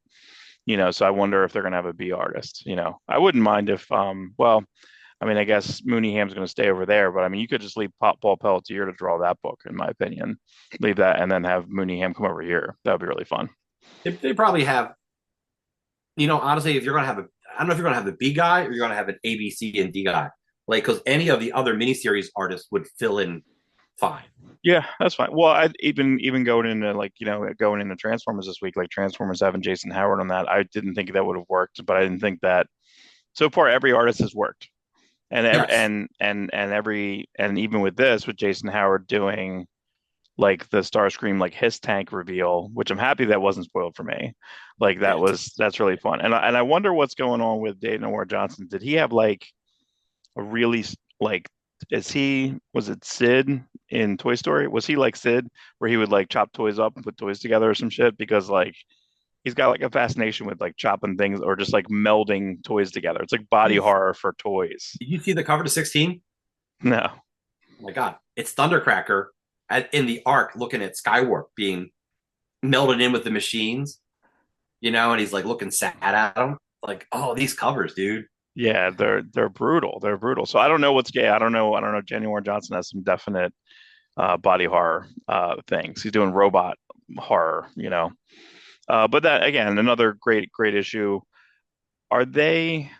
So I wonder if they're going to have a B artist. I wouldn't mind if well, I mean, I guess Mooneyham's going to stay over there, but I mean, you could just leave Paul Pelletier to draw that book, in my opinion. Leave that, and then have Mooneyham come over here. That would be really fun.
They probably have. Honestly, if you're gonna have I don't know if you're gonna have the B guy or you're gonna have an A, B, C, and D guy. Like, because any of the other miniseries artists would fill in fine.
Yeah, that's fine. Well, I even going into going into Transformers this week, like Transformers having Jason Howard on that, I didn't think that would have worked, but I didn't think that so far every artist has worked. And
Yes.
and even with this, with Jason Howard doing like the Starscream like HISS Tank reveal, which I'm happy that wasn't spoiled for me. Like that's really fun. And I wonder what's going on with Dayton Ward Johnson. Did he have like a really like was it Sid in Toy Story? Was he like Sid where he would like chop toys up and put toys together or some shit? Because like he's got like a fascination with like chopping things or just like melding toys together. It's like body horror for toys.
Did you see the cover to 16?
No.
Oh my god, it's Thundercracker in the Ark looking at Skywarp being melded in with the machines, and he's like looking sad at him. Like, oh, these covers, dude.
Yeah, they're brutal. They're brutal. So I don't know what's gay. I don't know. Jenny Warren Johnson has some definite body horror things. He's doing robot horror, But that again, another great issue. Are they?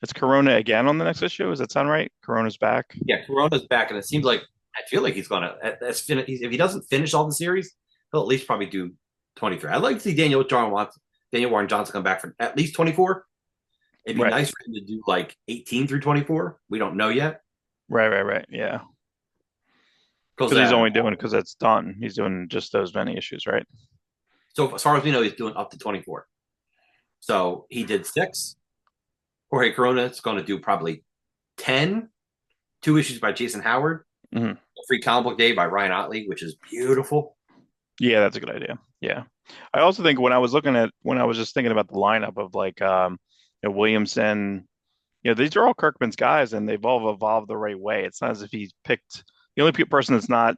It's Corona again on the next issue. Does that sound right? Corona's back.
Yeah, Corona's back, and it seems like I feel like he's gonna. If he doesn't finish all the series, he'll at least probably do 23. I'd like to see Daniel Warren Johnson come back for at least 24. It'd be nice for him to do like 18 through 24. We don't know yet.
Right. Yeah. Because he's only doing because it's done. He's doing just those many issues, right?
So as far as we know, he's doing up to 24. So he did 6. Jorge Corona is going to do probably 10. 2 issues by Jason Howard.
Mm-hmm.
Free Comic Book Day by Ryan Otley, which is beautiful.
Yeah, that's a good idea. Yeah. I also think when I was just thinking about the lineup of like Williamson, these are all Kirkman's guys and they've all evolved the right way. It's not as if he's picked the only person that's not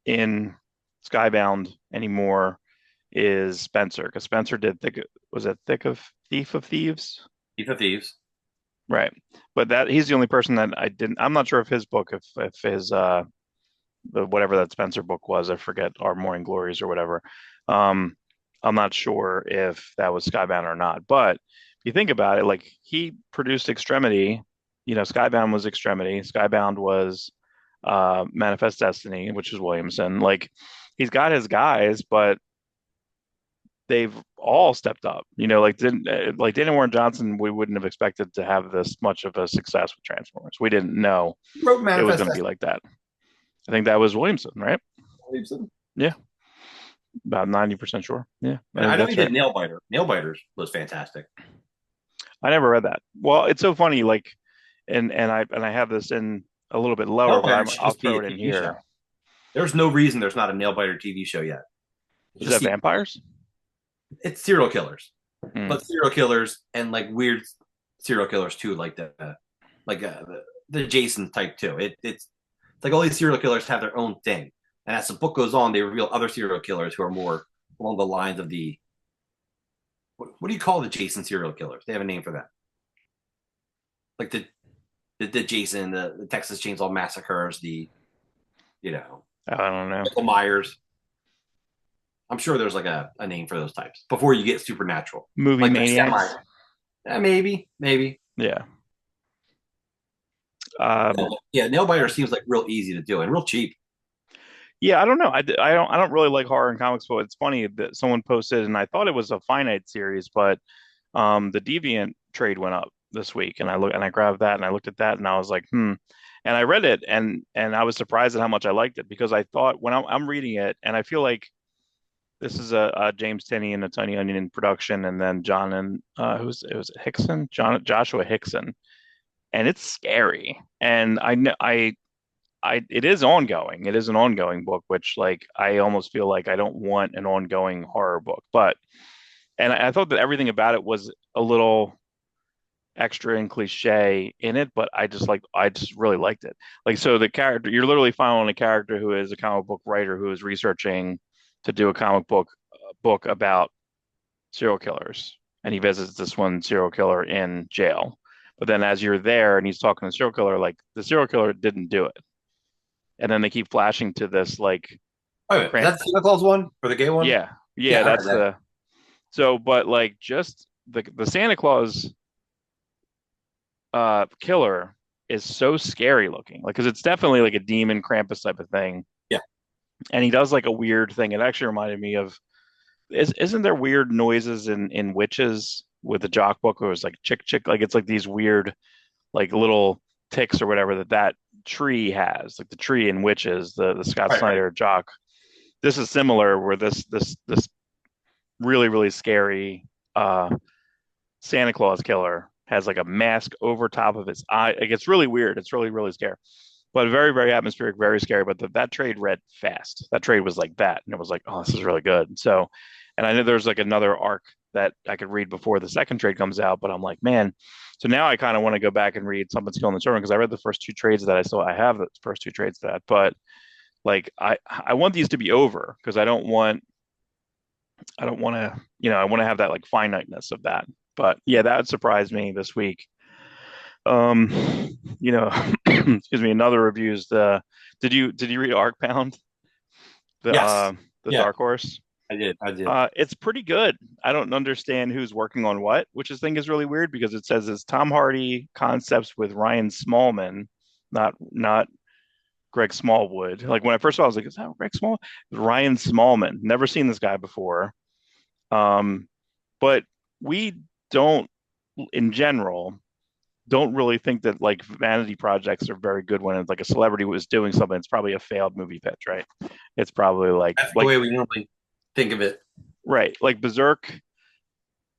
in Skybound anymore is Spencer, because Spencer did Thief of Thieves?
Thief of Thieves.
Right. But he's the only person that I'm not sure if his book, if his whatever that Spencer book was, I forget, Our Morning Glories or whatever. I'm not sure if that was Skybound or not. But if you think about it, like he produced Extremity, Skybound was Extremity, Skybound was Manifest Destiny, which is Williamson. Like he's got his guys, but they've all stepped up. Like Daniel Warren Johnson, we wouldn't have expected to have this much of a success with Transformers. We didn't know
Wrote
it was
Manifest
going to be
Destiny.
like that. I think that was Williamson, right?
Williamson.
Yeah, about 90% sure. Yeah, I
And I
think
know he
that's
did
right.
Nailbiter. Nailbiters was fantastic.
I never read that. Well, it's so funny. Like, and I have this in a little bit lower, but
Nailbiter should
I'll
just be
throw
a
it in
TV show.
here.
There's no reason there's not a Nailbiter TV show yet.
Is
Just
that
see,
vampires?
it's serial killers,
Hmm.
but serial killers and like weird serial killers too, like the Jason type too. It's like all these serial killers have their own thing, and as the book goes on, they reveal other serial killers who are more along the lines of the what do you call the Jason serial killers? They have a name for that, like the Jason, the Texas Chainsaw Massacres, the you know
I don't know.
Michael Myers. I'm sure there's like a name for those types before you get supernatural.
Movie
Like they're semi.
maniacs.
Maybe.
Yeah. Um,
Yeah, Nailbiter seems like real easy to do and real cheap.
yeah, I don't know. I don't really like horror and comics, but it's funny that someone posted, and I thought it was a finite series, but the Deviant trade went up this week, and I grabbed that and I looked at that and I was like, and I read it and I was surprised at how much I liked it because I thought when I'm reading it and I feel like this is a James Tenney and a Tiny Onion production, and then John and who's it was Hickson, Joshua Hickson, and it's scary, and I know it is ongoing. It is an ongoing book, which like I almost feel like I don't want an ongoing horror book. But and I thought that everything about it was a little extra and cliche in it, but I just really liked it. Like so the character you're literally following a character who is a comic book writer who is researching to do a comic book about serial killers. And he visits this one serial killer in jail. But then as you're there and he's talking to the serial killer, like the serial killer didn't do it, and then they keep flashing to this like
Oh, is that the Santa Claus one or the gay one?
yeah, yeah,
Yeah, I read
that's
that.
the so but like just the Santa Claus killer is so scary looking, like because it's definitely like a demon Krampus type of thing,
Yeah.
and he does like a weird thing. It actually reminded me of isn't there weird noises in Witches with the Jock book where it was like chick chick, like it's like these weird like little ticks or whatever that tree has, like the tree in Witches, the Scott
Right.
Snyder Jock. This is similar where this really really scary Santa Claus killer has like a mask over top of his eye. Like it's really weird. It's really really scary, but very very atmospheric, very scary. But that trade read fast. That trade was like that, and it was like, oh, this is really good. So, and I know there's like another arc that I could read before the second trade comes out, but I'm like, man. So now I kind of want to go back and read Something's Killing the Children because I read the first two trades that I have the first two trades that, but like I want these to be over because I don't want to, I want to have that like finiteness of that. But yeah, that surprised me this week. Um, excuse me. Another review is did you read ARCBOUND, the
Yes.
the
Yeah,
Dark Horse?
I did. I did.
It's pretty good. I don't understand who's working on what, which I think is really weird because it says it's Tom Hardy concepts with Ryan Smallman, not Greg Smallwood. Like when I first saw, it, I was like, "Is that Greg Small?" Ryan Smallman. Never seen this guy before. Um, but we don't, in general, don't really think that like vanity projects are very good when it's like a celebrity was doing something. It's probably a failed movie pitch, right? It's probably
That's the
like
way we normally think of it.
right, like Berserk.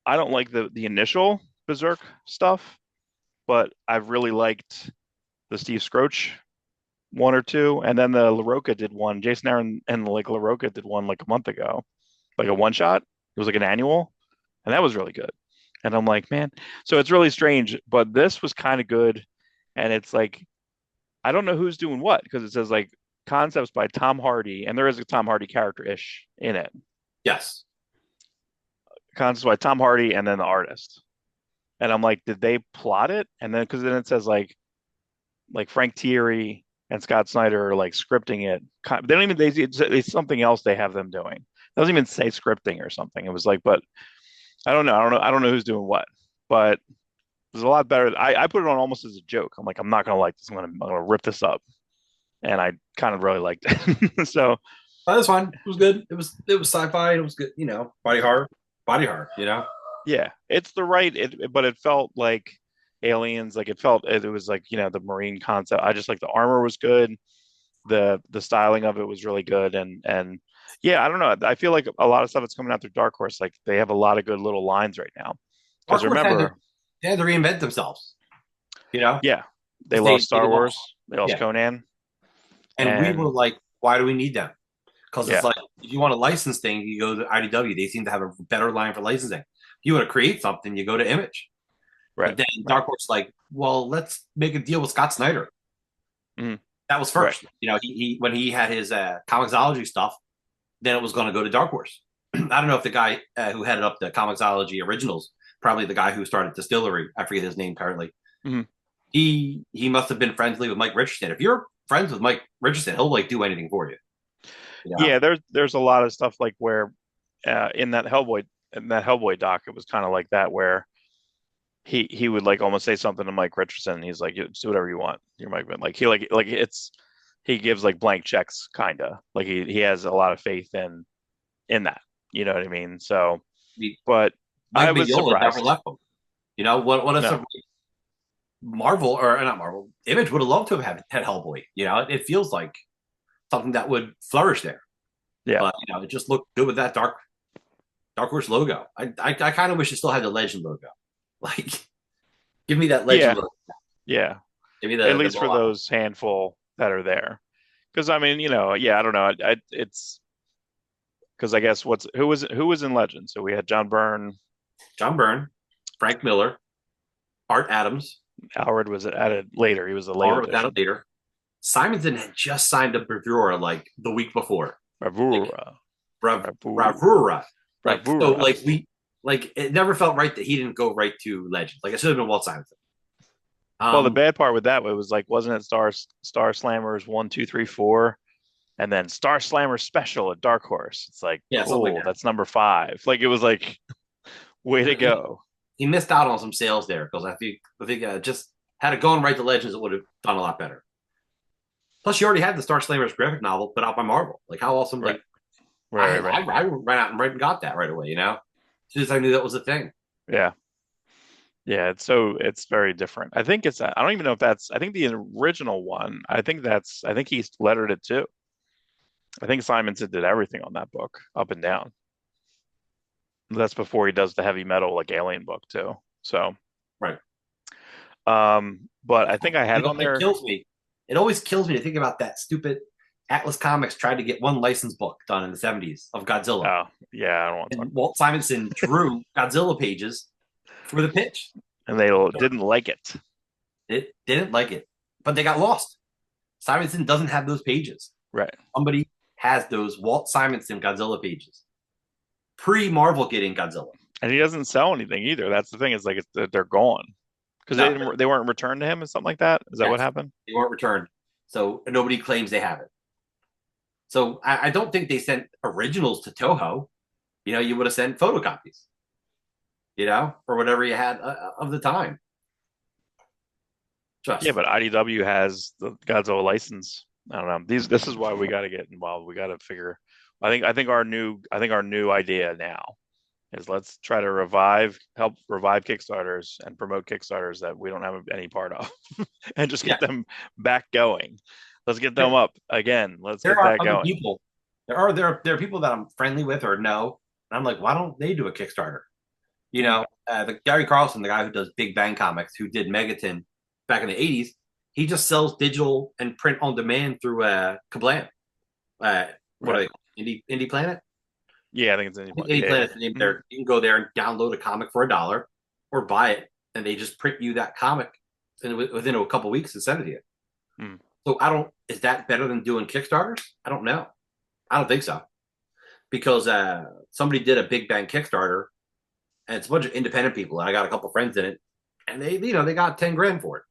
I don't like the initial Berserk stuff, but I've really liked the Steve Scroach one or two, and then the LaRocca did one. Jason Aaron and like LaRocca did one like a month ago, like a one shot. It was like an annual, and that was really good. And I'm like, man, so it's really strange, but this was kind of good, and it's like I don't know who's doing what because it says like concepts by Tom Hardy, and there is a Tom Hardy character ish in it.
Yes.
Concepts by Tom Hardy, and then the artist. And I'm like, did they plot it? And then because then it says like Frank Thierry and Scott Snyder are like scripting it. They don't even it's something else they have them doing. It doesn't even say scripting or something. It was like, but I don't know who's doing what. But it was a lot better. I put it on almost as a joke. I'm like, I'm not gonna like this. I'm gonna rip this up. And I kind of really liked it. So
That was fine. It was good. It was sci-fi. It was good. Body horror. body horror, you know?
Yeah, it's the right but it felt like Aliens, like it was like, the Marine concept. I just like the armor was good, the styling of it was really good, and yeah, I don't know. I feel like a lot of stuff that's coming out through Dark Horse, like they have a lot of good little lines right now. Because
Dark Horse
remember,
they had to reinvent themselves, you know?
yeah, they
'Cause
lost
they
Star
lost,
Wars, they lost
yeah.
Conan,
And we were
and
like, why do we need them? Because it's
yeah,
like, if you want a license thing, you go to IDW. They seem to have a better line for licensing. If you want to create something, you go to Image.
right,
But then
right,
Dark Horse, like, well, let's make a deal with Scott Snyder.
mhm,
That was
right,
first. You know, he when he had his Comixology stuff, then it was going to go to Dark Horse. I don't know if the guy who headed up the Comixology originals, probably the guy who started Distillery, I forget his name currently.
mhm.
He must have been friendly with Mike Richardson. If you're friends with Mike Richardson, he'll like do anything for you. You know?
Yeah. There's a lot of stuff like where in that Hellboy doc, it was kind of like that where he would like almost say something to Mike Richardson, and he's like, "Do whatever you want." You're Mike, like it's he gives like blank checks, kind of like he has a lot of faith in that. You know what I mean? So, but I
Mike
was
Mignola never
surprised.
left him. You know what? If
No,
some Marvel or not Marvel Image would have loved to have had Hellboy. You know, it feels like something that would flourish there.
yeah,
But you know, it just looked good with that Dark Horse logo. I kind of wish it still had the Legend logo. Like, give me that Legend
yeah,
logo.
yeah.
Give me
At
the
least for
Mohawk.
those handful that are there, because I mean, yeah, I don't know. It's because I guess who was in Legend? So we had John Byrne.
John Byrne, Frank Miller, Art Adams.
Howard was added later. He was a late
All was added
addition.
later. Simonson had just signed a bravura like the week before. Like
Bravura,
bravura. Like so,
bravura.
like it never felt right that he didn't go right to Legend. Like it should have been Walt Simonson.
Well, the
Um,
bad part with that was like, wasn't it Star Slammers 1, 2, 3, 4, and then Star Slammer Special at Dark Horse? It's like,
yeah, something
cool,
like
that's number 5. Like it was like, way to
that.
go.
He missed out on some sales there because I think just had it gone right to Legends, it would have done a lot better. Plus, you already had the Star Slammers graphic novel put out by Marvel. Like how awesome!
Right,
Like
right, right, right.
I ran out and got that right away. You know, as soon as I knew that was a thing.
Yeah, yeah. It's very different. I think I don't even know if that's. I think the original one. I think he lettered it too. I think Simonson did everything on that book, up and down. That's before he does the heavy metal like Alien book too. So,
Right.
but I think I had it on
It
there.
kills me. It always kills me to think about that stupid Atlas Comics tried to get one license book done in the 70s of Godzilla.
Oh, yeah, I don't want to talk.
And Walt Simonson drew Godzilla pages for the pitch.
And they didn't like it.
It didn't like it, but they got lost. Simonson doesn't have those pages.
Right.
Somebody has those Walt Simonson Godzilla pages. Pre-Marvel getting Godzilla.
And he doesn't sell anything either. That's the thing, is like they're gone. Because
No,
they weren't returned to him and something like that. Is that what
yes,
happened?
they weren't returned. So nobody claims they have it. So I don't think they sent originals to Toho. You know, you would have sent photocopies, you know, or whatever you had of the time.
Yeah,
Just
but IDW has the Godzilla license. I don't know. This is why we got to get involved. We got to figure. I think our new idea now is, let's try to help revive Kickstarters and promote Kickstarters that we don't have any part of, and just
yeah,
get them back going. Let's get them up again. Let's
there
get
are
that
other
going.
people. There are people that I'm friendly with or know, and I'm like, why don't they do a Kickstarter? You
Mm.
know, the Gary Carlson, the guy who does Big Bang Comics, who did Megaton back in the '80s, he just sells digital and print on demand through Kablam. What are
Right.
they? Indie Planet.
Yeah, I think it's any point.
Indie
Yeah, yeah.
Planet's the name there. You can go there and download a comic for $1 or buy it, and they just print you that comic within a couple weeks and send it to you.
Mm.
So I don't. Is that better than doing Kickstarters? I don't know. I don't think so because somebody did a Big Bang Kickstarter, and it's a bunch of independent people, and I got a couple friends in it, and they got 10 grand for it,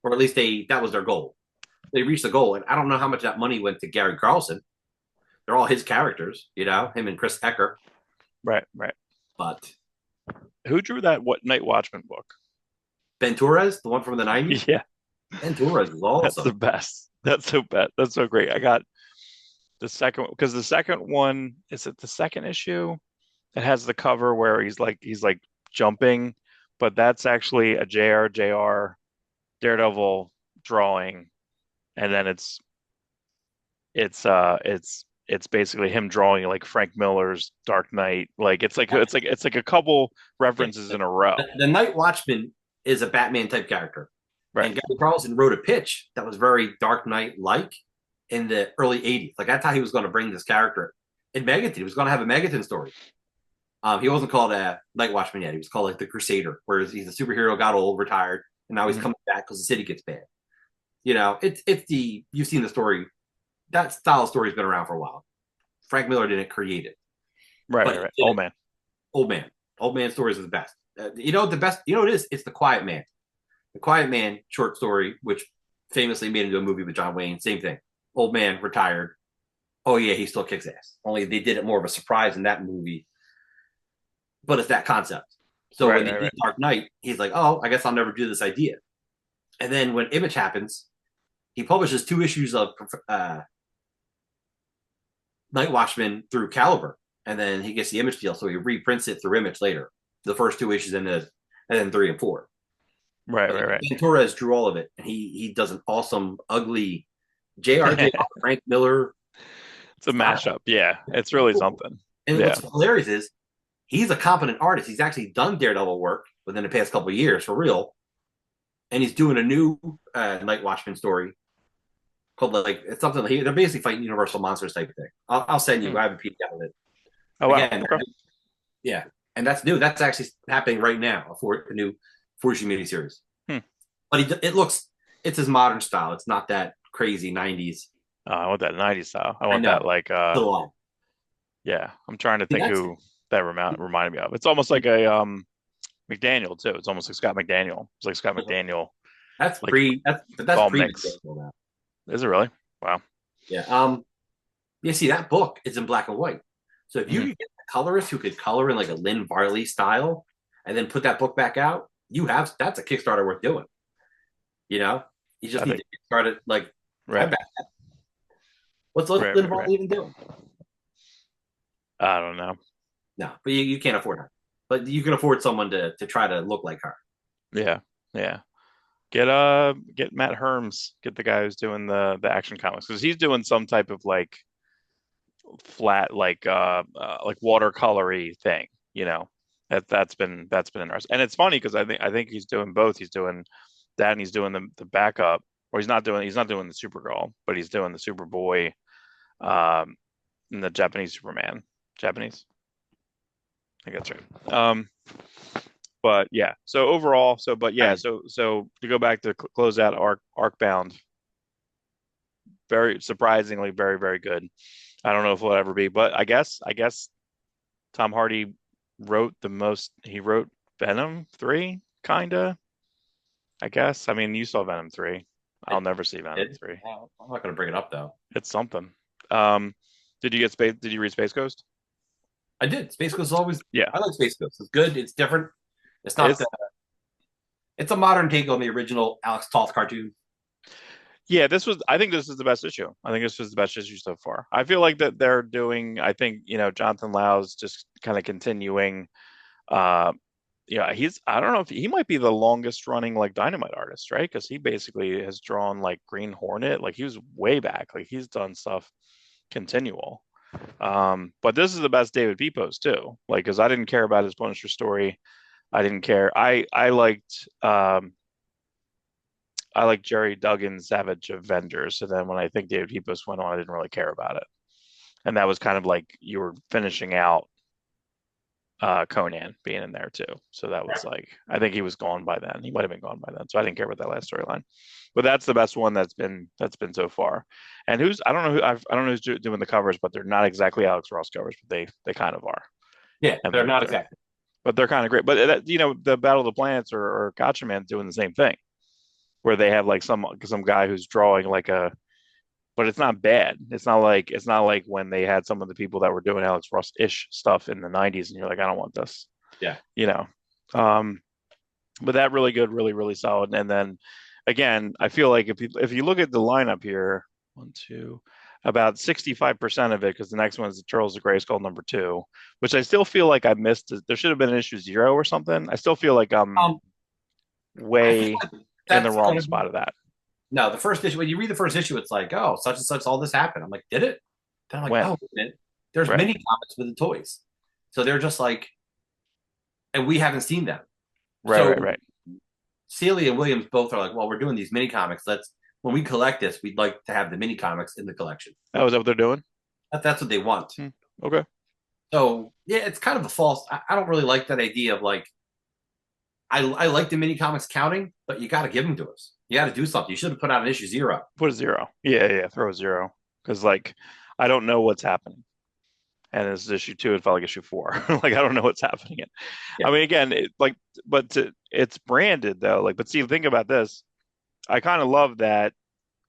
or at least that was their goal. They reached the goal, and I don't know how much that money went to Gary Carlson. They're all his characters, you know, him and Chris Ecker.
Right, right.
But
Who drew that Night Watchman book?
Ben Torres, the one from the '90s,
Yeah,
Ben Torres is
that's the
awesome.
best. That's so bad. That's so great. I got the second, because the second one, is it the second issue? I it has the cover where he's like jumping, but that's actually a JR Daredevil drawing, and then it's basically him drawing like Frank Miller's Dark Knight. Like it's like a couple
Yeah.
references in a row.
The Night Watchman is a Batman type character.
Right.
And Gary Carlson wrote a pitch that was very Dark Knight like in the early 80s. Like that's how he was going to bring this character in Megaton. He was going to have a Megaton story. He wasn't called a Night Watchman yet. He was called like the Crusader, whereas he's a superhero, got old, retired, and now he's coming back because the city gets bad. You know, it's the you've seen the story. That style of story has been around for a while. Frank Miller didn't create it.
Right. Oh man.
Old man stories are the best. You know the best. You know what it is? It's the Quiet Man. The Quiet Man short story, which famously made into a movie with John Wayne. Same thing. Old man retired. Oh yeah, he still kicks ass. Only they did it more of a surprise in that movie. But it's that concept. So when they did Dark Knight, he's like, "Oh, I guess I'll never do this idea." And then when Image happens, he publishes 2 issues of Night Watchman through Caliber, and then he gets the Image deal, so he reprints it through Image later. The first 2 issues, and then 3 and 4.
Right.
And Torres drew all of it, and he does an awesome, ugly JRJ Frank Miller.
It's a mashup. Yeah, it's really something.
And what's hilarious is he's a competent artist. He's actually done Daredevil work within the past couple of years for real, and he's doing a new Night Watchman story called like it's something like they're basically fighting Universal monsters type of thing. I'll send you. I have a PDF of it.
Oh wow.
Again, okay. Yeah, and that's new. That's actually happening right now for a new 4-issue miniseries. But it's his modern style. It's not that crazy 90s.
I want that 90s style. I want that like yeah. I'm trying to think who that reminded me of. It's almost like a McDaniel too. It's almost like Scott McDaniel. It's like Scott McDaniel.
That's
like,
pre McDaniel.
Is it really? Wow.
Yeah. You see that book is in black and white. So if you could get a colorist who could color in like a Lynn Varley style and then put that book back out, that's a Kickstarter worth doing. You know, you just need to start it like
right.
What's Lynn Varley even doing?
I don't know.
No, but you can't afford her. But you can afford someone to try to look like her.
Yeah. Get Matt Herms, get the guy who's doing the Action Comics, because he's doing some type of like flat like watercolory thing, you know. That's been interesting. And it's funny because I think he's doing both. He's doing that and he's doing the backup, or he's not doing the Supergirl, but he's doing the Superboy and the Japanese Superman. Japanese. I think that's right. But yeah, so overall, so to go back to close out ARCBOUND, very surprisingly, very, very good. I don't know if it'll ever be, but I guess Tom Hardy wrote the most. He wrote Venom 3, kinda. I guess. I mean, you saw Venom 3. I'll never see Venom 3.
I'm not going to bring it up though.
It's something. Did you read Space Ghost?
I did. Space Ghost is always.
Yeah,
I like Space Ghost. It's good. It's different. It's not. It's a modern take on the original Alex Toth cartoon.
Yeah, I think this is the best issue. I think this was the best issue so far. I feel like that they're doing. I think Jonathan Lau's just kind of continuing. Yeah, I don't know if he might be the longest running like Dynamite artist, right? Because he basically has drawn like Green Hornet. Like he was way back. Like he's done stuff continual. But this is the best David Pepose too. Like, because I didn't care about his Punisher story. I didn't care. I liked Jerry Duggan's Savage Avengers. So then when I think David Pepose went on, I didn't really care about it. And that was kind of like you were finishing out Conan being in there too. So that was like, I think he was gone by then. He might have been gone by then. So I didn't care about that last storyline. But that's the best one that's been so far. And I don't know who's doing the covers, but they're not exactly Alex Ross covers, but they kind of are.
Yeah, and they're not exactly.
But they're kind of great. But the Battle of the Planets or Gotcha Man doing the same thing, where they have like some guy who's drawing like but it's not bad. It's not like when they had some of the people that were doing Alex Ross-ish stuff in the 90s, and you're like, I don't want this.
Yeah.
But that really good, really, really solid. And then again, I feel like if you look at the lineup here, 1, 2, about 65% of it, because the next one is the Turtles of Grayskull #2, which I still feel like I missed. There should have been an issue 0 or something. I still feel like I'm
Um, I feel
way
like
in the
that's
wrong
gonna be
spot of that.
no, the first issue. When you read the first issue, it's like, oh, such and such, all this happened. I'm like, did it? Then I'm like,
When?
oh, wait a minute. There's
Right,
mini comics with the toys, so they're just like, and we haven't seen them.
right,
So
right, right.
Celia and Williams both are like, well, we're doing these mini comics. Let's when we collect this, we'd like to have the mini comics in the collection.
Oh, is that what they're doing?
That's what they want.
Hmm. Okay.
So yeah, it's kind of a false. I don't really like that idea of like I like the mini comics counting, but you got to give them to us. You got to do something. You should have put out an issue 0.
Put a 0. Yeah, yeah, throw a 0. Because like I don't know what's happening. And this is issue 2. It felt like issue 4. Like I don't know what's happening.
Yeah.
I mean, again, it's branded though. Like, but see, think about this. I kind of love that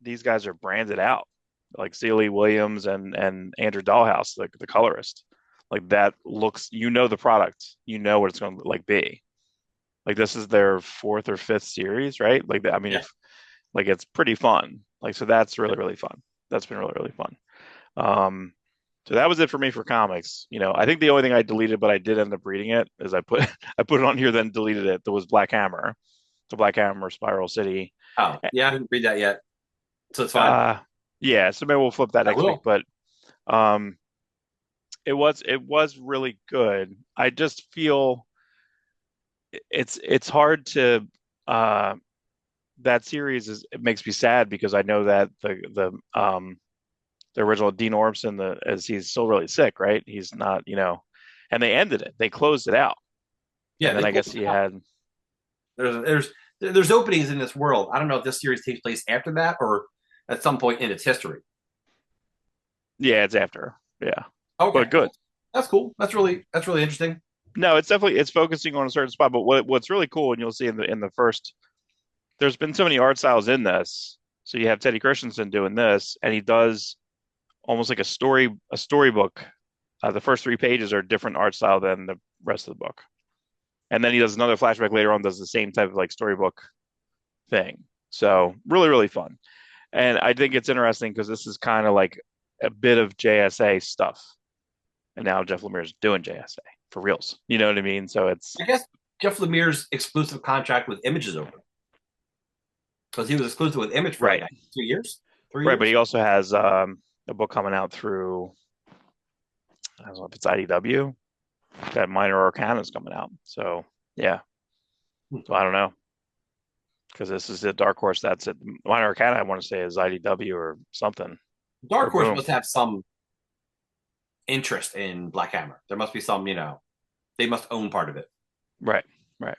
these guys are branded out, like Celie Williams and Andrew Dahlhaus, like the colorist. Like that looks, the product, what it's going to like be. Like this is their 4th or 5th series, right? Like I mean,
Yeah.
like it's pretty fun. Like so, that's really really fun. That's been really really fun. So that was it for me for comics. I think the only thing I deleted, but I did end up reading it, is I put I put it on here, then deleted it. There was Black Hammer, the Black Hammer Spiral City.
Oh yeah, I didn't read that yet, so it's fine.
Yeah, so maybe we'll flip that
I
next week.
will.
But um, it was really good. I just feel it's hard to that series it makes me sad because I know that the original Dean Orbison, as he's still really sick, right? He's not, and they ended it. They closed it out.
Yeah,
And then
they
I guess he had,
there's openings in this world. I don't know if this series takes place after that or at some point in its history.
yeah, it's after. Yeah.
Okay,
But good.
that's cool. That's really interesting.
No, it's focusing on a certain spot. But what's really cool, and you'll see in the first, there's been so many art styles in this. So you have Teddy Christensen doing this, and he does almost like a storybook. The first 3 pages are different art style than the rest of the book. And then he does another flashback later on, does the same type of like storybook thing. So really, really fun. And I think it's interesting because this is kind of like a bit of JSA stuff. And now Jeff Lemire's doing JSA for reals. You know what I mean? So it's,
I guess Jeff Lemire's exclusive contract with Image is over because he was exclusive with Image for
right.
like 2 years, 3
Right.
years.
But he also has a book coming out through, I don't know if it's IDW, that Minor Arcana is coming out. So yeah. So I don't know. Because this is a Dark Horse. That's it. Minor Arcana, I want to say, is IDW or something.
Dark
Or
Horse
Boom.
must have some interest in Black Hammer. There must be some, they must own part of it.
Right. Right.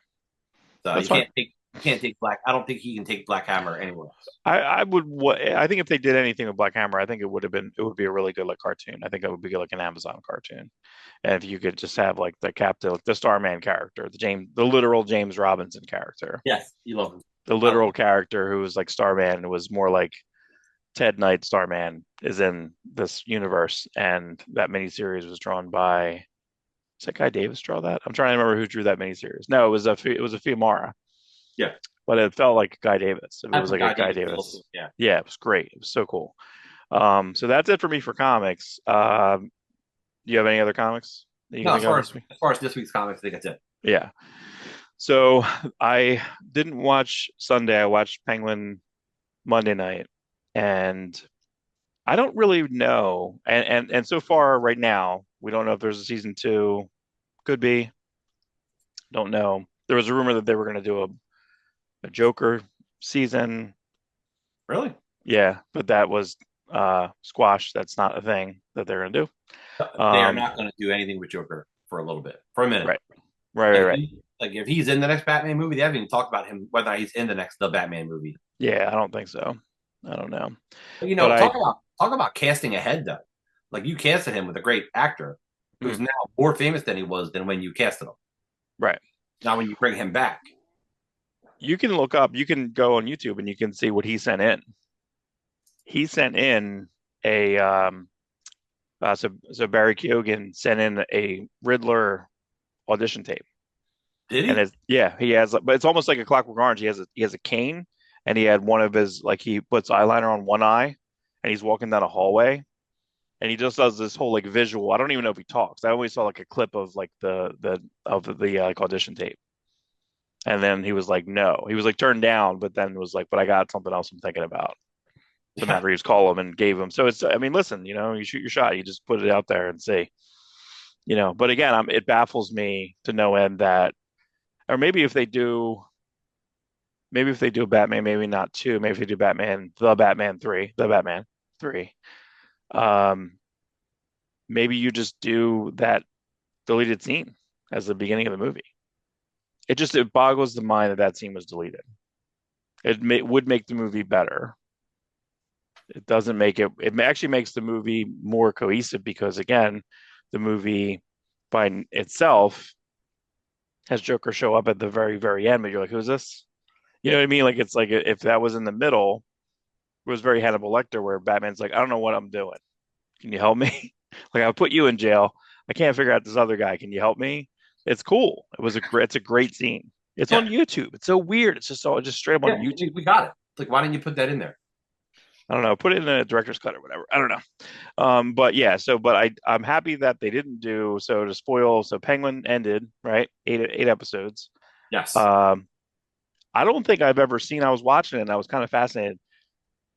So
That's
you can't take Black. I don't think he can take Black Hammer anywhere else.
I think if they did anything with Black Hammer, I think it would be a really good like cartoon. I think it would be like an Amazon cartoon. And if you could just have like the Starman character, the literal James Robinson character.
Yes, you love him.
The literal character who was like Starman and was more like Ted Knight Starman is in this universe. And that miniseries was drawn by, does that Guy Davis draw that? I'm trying to remember who drew that miniseries. No, it was a Fiumara.
Yeah.
But it felt like Guy Davis. It was like a Guy
Davis.
Davis.
Yeah.
Yeah, it was great. It was so cool. So that's it for me for comics. Do you have any other comics that you
No,
can think of this week?
as far as this week's comics, I think that's it.
Yeah. So I didn't watch Sunday. I watched Penguin Monday night, and I don't really know. And so far, right now, we don't know if there's a season 2. Could be. Don't know. There was a rumor that they were going to do a Joker season.
Really?
Yeah, but that was squashed. That's not a thing that they're going to do.
They are not going to do anything with Joker for a little bit, for a minute.
Right.
Like if he's in the next Batman movie, they haven't even talked about him whether he's in the Batman movie.
Yeah, I don't think so. I don't know.
But, talk about casting ahead though. Like you casted him with a great actor who's now more famous than he was than when you casted him.
Right.
Now when you bring him back.
You can go on YouTube and you can see what he sent in. He sent in so Barry Keoghan sent in a Riddler audition tape.
Did he?
And he has, but it's almost like a Clockwork Orange. He has a cane, and he had one of his, like, he puts eyeliner on one eye, and he's walking down a hallway, and he just does this whole like visual. I don't even know if he talks. I always saw like a clip of like the like audition tape, and then he was like, no, he was like turned down, but then was like, but I got something else I'm thinking about. So Matt
Yeah.
Reeves called him and gave him. So it's, I mean, listen, you shoot your shot, you just put it out there and see, But again, it baffles me to no end that, or maybe if they do Batman, maybe not two, maybe if they do the Batman three, um, maybe you just do that deleted scene as the beginning of the movie. It boggles the mind that that scene was deleted. Would make the movie better. It doesn't make it. It actually makes the movie more cohesive because again, the movie by itself has Joker show up at the very, very end, but you're like, who's this? You know what I mean? Like it's like if that was in the middle, it was very Hannibal Lecter, where Batman's like, I don't know what I'm doing. Can you help me? Like I'll put you in jail. I can't figure out this other guy. Can you help me? It's cool. It's a great scene. It's on
Yeah.
YouTube. It's so weird. It's just straight up on
Yeah.
YouTube.
We got it. Like, why didn't you put that in there?
I don't know. Put it in a director's cut or whatever. I don't know. But yeah. But I'm happy that they didn't do so to spoil. So Penguin ended right, eight episodes.
Yes.
Um, I don't think I've ever seen. I was watching it and I was kind of fascinated.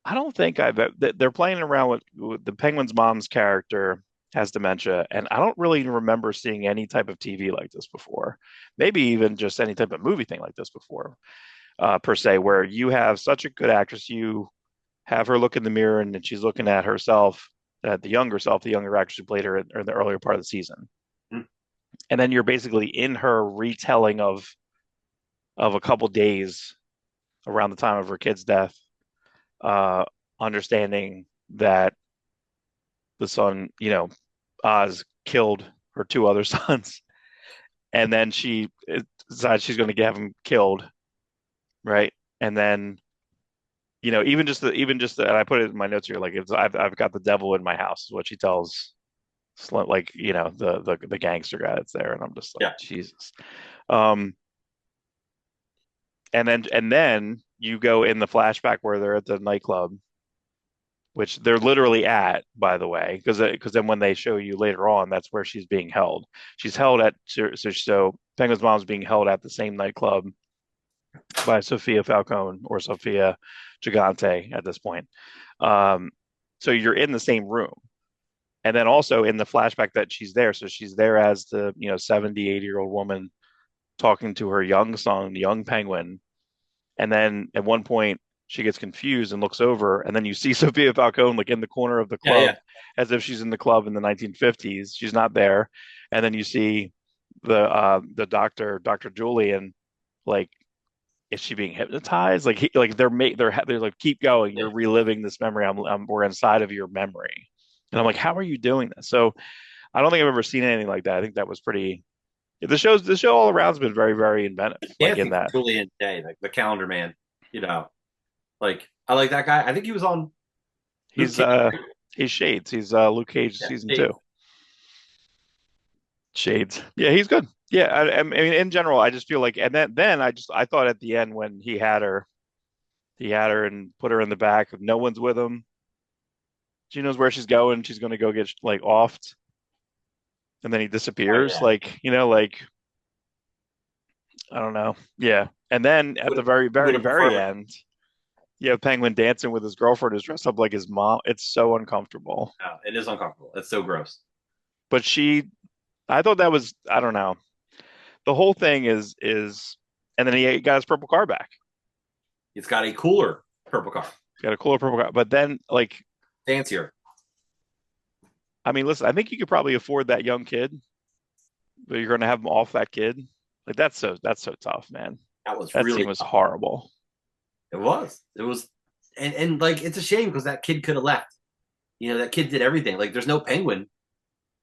I don't think they're playing around with the Penguin's mom's character has dementia, and I don't really remember seeing any type of TV like this before. Maybe even just any type of movie thing like this before, per se, where you have such a good actress, you have her look in the mirror and then she's looking at herself, at the younger self, the younger actress who played her in the earlier part of the season,
Mm.
and then you're basically in her retelling of a couple days around the time of her kid's death, uh, understanding that the son, Oz killed her two other sons, and then she decides she's going to have him killed, right? And then, and I put it in my notes here, like I've got the devil in my house, is what she tells, like the gangster guy that's there, and I'm just like
Yeah.
Jesus. Um, and then you go in the flashback where they're at the nightclub, which they're literally at, by the way, because then when they show you later on, that's where she's being held. She's held at so Penguin's mom's being held at the same nightclub by Sophia Falcone or Sophia Gigante at this point. Um, so you're in the same room, and then also in the flashback that she's there, so she's there as the 70, 80-year-old woman talking to her young son, the young Penguin, and then at one point she gets confused and looks over, and then you see Sophia Falcone like in the corner of the
Yeah.
club,
Yeah.
as if she's in the club in the 1950s. She's not there, and then you see the Dr. Julian, like, is she being hypnotized? Like they're like, keep going. You're reliving this memory. We're inside of your memory, and I'm like, how are you doing this? So I don't think I've ever seen anything like that. I think that was pretty. The show all around has been very, very inventive.
Yeah. I
Like in
think
that,
Julian Day, like the calendar man, you know, like I like that guy. I think he was on Luke
he's
Cage.
he's Shades. He's Luke Cage
Yeah.
season two. Shades. Yeah, he's good. Yeah, I mean, in general, I just feel like, and then I thought at the end when he had her and put her in the back. No one's with him. She knows where she's going. She's going to go get like offed, and then he
Oh
disappears.
yeah.
Like like I don't know. Yeah, and then at the very,
Would
very,
have
very
preferred.
end, you have Penguin dancing with his girlfriend who's dressed up like his mom. It's so uncomfortable.
No, it is uncomfortable. It's so gross.
But I thought that was, I don't know. The whole thing and then he got his purple car back.
It's got a cooler purple car,
He got a cooler purple car. But then, like,
fancier.
I mean, listen, I think you could probably afford that young kid, but you're going to have him off that kid. Like, that's so tough, man.
That was
That
really
scene was
tough.
horrible.
It was. It was, and like it's a shame because that kid could have left. That kid did everything. Like there's no Penguin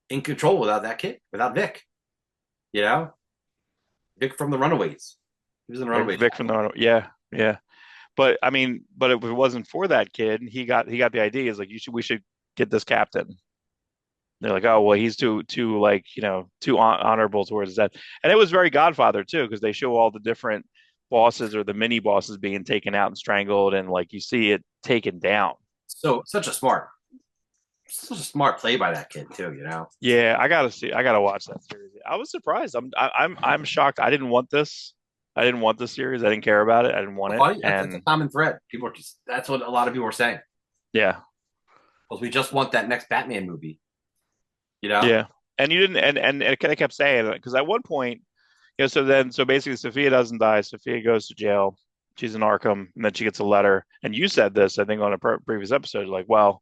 in control without that kid, without Vic. You know, Vic from the Runaways. He was in the Runaways.
Vic from the, yeah, yeah. But I mean, but if it wasn't for that kid, he got the idea. Is like we should get this captain. They're like, oh well, he's too like too honorable towards that, and it was very Godfather too because they show all the different bosses or the mini bosses being taken out and strangled, and like you see it taken down.
So such a smart play by that kid too. You know.
Yeah, I gotta watch that series. I was surprised. I'm shocked. I didn't want this. I didn't want this series. I didn't care about it. I didn't want it.
Funny. That's a
And
common thread. People are just that's what a lot of people are saying.
yeah,
Because we just want that next Batman movie. You know.
yeah. And you didn't. And I kept saying it because at one point, so basically, Sophia doesn't die. Sophia goes to jail. She's in Arkham, and then she gets a letter. And you said this, I think, on a previous episode. Like, well,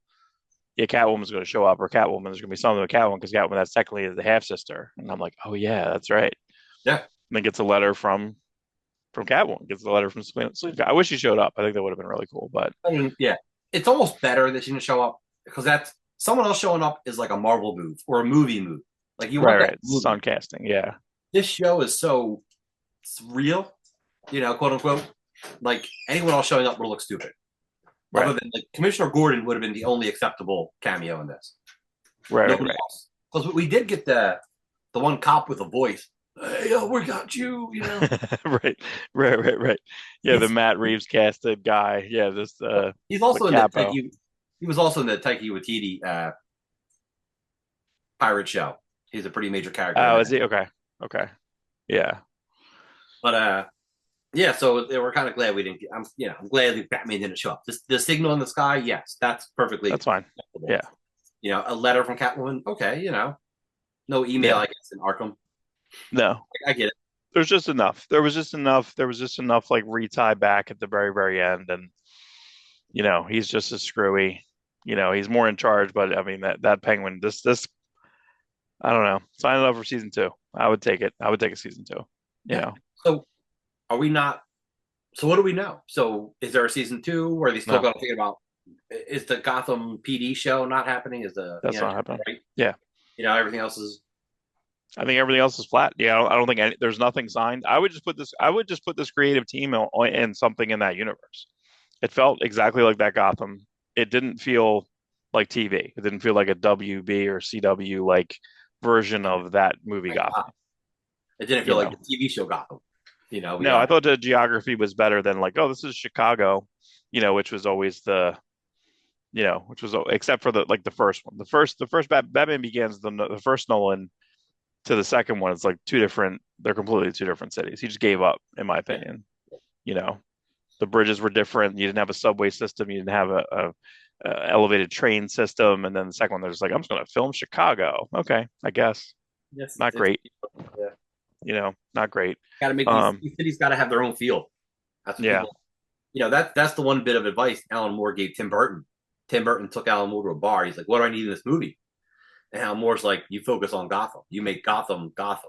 yeah, Catwoman's going to show up, or Catwoman. There's going to be something with Catwoman because Catwoman that's technically the half sister. And I'm like, oh yeah, that's right.
Yeah.
And then gets a letter from Catwoman. Gets a letter from Sleep. I wish she showed up. I think that would have been really cool. But
I mean, yeah, it's almost better that she didn't show up because that's someone else showing up is like a Marvel move or a movie move. Like you want that movie.
Sun casting, yeah.
This show is so real, you know, quote unquote. Like anyone else showing up would look stupid.
Right.
Other than like Commissioner Gordon would have been the only acceptable cameo in this.
Right.
Nobody else. Because we did get the one cop with a voice. Hey, we got you, you know.
right. Yeah, the Matt Reeves casted guy. Yeah, this
he's also in the Taiki, he was also in the Taiki Waititi pirate show. He's a pretty major character.
Oh, is he? Okay. Yeah.
But yeah, so we're kind of glad we didn't get, I'm glad that Batman didn't show up. The signal in the sky, yes, that's perfectly
that's fine.
acceptable.
Yeah.
You know, a letter from Catwoman, okay, you know. No email, I guess, in Arkham.
No.
I get it.
There's just enough. There was just enough like retie back at the very, very end. And he's just as screwy. He's more in charge, but I mean that Penguin, this I don't know. Sign it up for season 2. I would take it. I would take a season 2.
Yeah. So are we not? So what do we know? So is there a season 2? Or are they still going to think about? Is the Gotham PD show not happening?
That's not happening?
Right?
Yeah.
Everything else is.
I think everything else is flat. Yeah, I don't think there's nothing signed. I would just put this creative team in something in that universe. It felt exactly like that Gotham. It didn't feel like TV. It didn't feel like a WB or CW like version of that movie Gotham.
It didn't feel like the TV show Gotham.
No, I thought the geography was better than like, oh, this is Chicago, which was always which was except for the first one. The first Batman Begins, the first Nolan to the second one, it's like they're completely two different cities. He just gave up, in my opinion. The bridges were different. You didn't have a subway system. You didn't have a elevated train system. And then the second one, they're just like, I'm just going to film Chicago. Okay, I guess.
Yes,
not great.
Yeah.
Not great.
Got to make these cities got to have their own feel. That's that's the one bit of advice Alan Moore gave Tim Burton. Tim Burton took Alan Moore to a bar. He's like, what do I need in this movie? And Alan Moore's like, you focus on Gotham. You make Gotham, and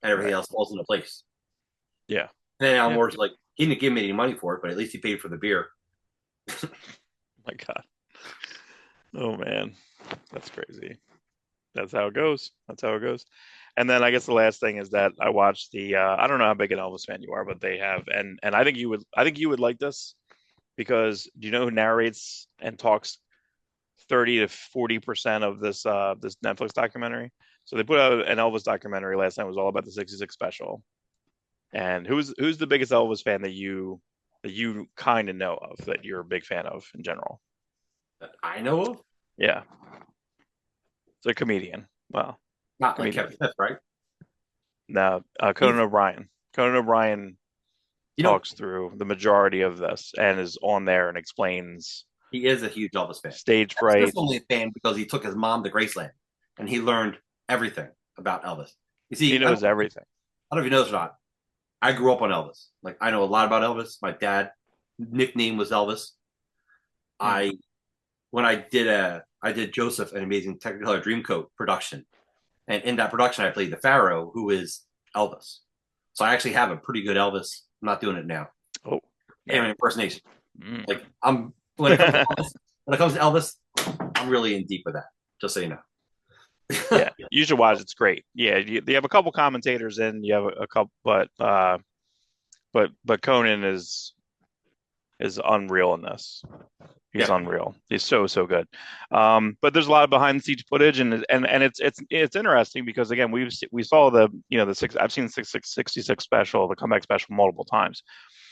everything else falls into place.
Yeah.
And then Alan Moore's like, he didn't give me any money for it, but at least he paid for the beer.
My God. Oh, man. That's crazy. That's how it goes. And then I guess the last thing is that I watched I don't know how big an Elvis fan you are, but they have, and I think you would like this because do you know who narrates and talks 30 to 40% of this Netflix documentary? So they put out an Elvis documentary last night. It was all about the 66 special. And who's the biggest Elvis fan that you kind of know of, that you're a big fan of in general?
That I know of?
Yeah. It's a comedian. Well,
not like Kevin Smith, right?
No, Conan O'Brien. Conan O'Brien talks through the majority of this and is on there and explains.
He is a huge Elvis fan.
Stage fright.
He's only a fan because he took his mom to Graceland and he learned everything about Elvis. You see,
he knows everything.
I don't know if you know this or not. I grew up on Elvis. Like, I know a lot about Elvis. My dad nickname was Elvis. When I did Joseph, an Amazing Technicolor Dreamcoat production. And in that production, I played the Pharaoh, who is Elvis. So I actually have a pretty good Elvis. I'm not doing it now.
Oh,
an impersonation. Like when it comes to Elvis, I'm really in deep with that. Just so you know.
Yeah, you should watch. It's great. Yeah, they have a couple commentators in. You have a couple, but Conan is unreal in this. He's unreal. He's so good. But there's a lot of behind the scenes footage, and it's interesting because again we saw the I've seen the 66 special, the comeback special multiple times.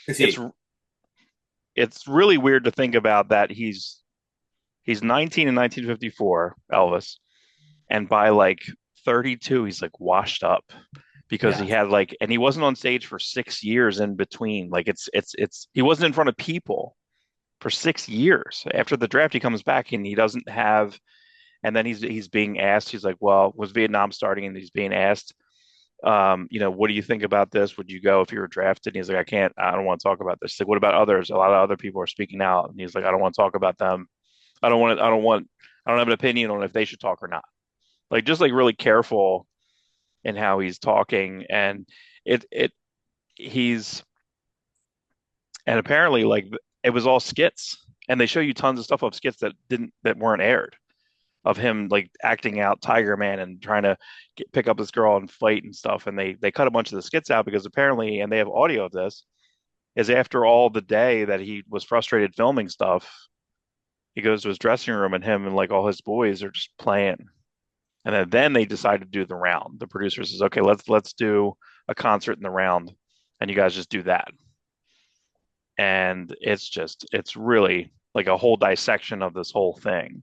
It's really weird to think about that he's He's 19 in 1954, Elvis, and by like 32, he's like washed up because
Yeah.
he had like, and he wasn't on stage for 6 years in between. Like he wasn't in front of people for 6 years. After the draft, he comes back and he doesn't have, and then he's being asked. He's like, well, was Vietnam starting? And he's being asked, what do you think about this? Would you go if you were drafted? And he's like, I don't want to talk about this. He's like, what about others? A lot of other people are speaking out, and he's like, I don't want to talk about them. I don't have an opinion on if they should talk or not. Like just like really careful in how he's talking, and it he's and apparently like it was all skits, and they show you tons of stuff of skits that weren't aired of him like acting out Tiger Man and trying to pick up this girl and fight and stuff, and they cut a bunch of the skits out because apparently, and they have audio of this, is after all the day that he was frustrated filming stuff, he goes to his dressing room and him and like all his boys are just playing. And then they decide to do the round. The producer says, "Okay, let's do a concert in the round, and you guys just do that." And it's really like a whole dissection of this whole thing.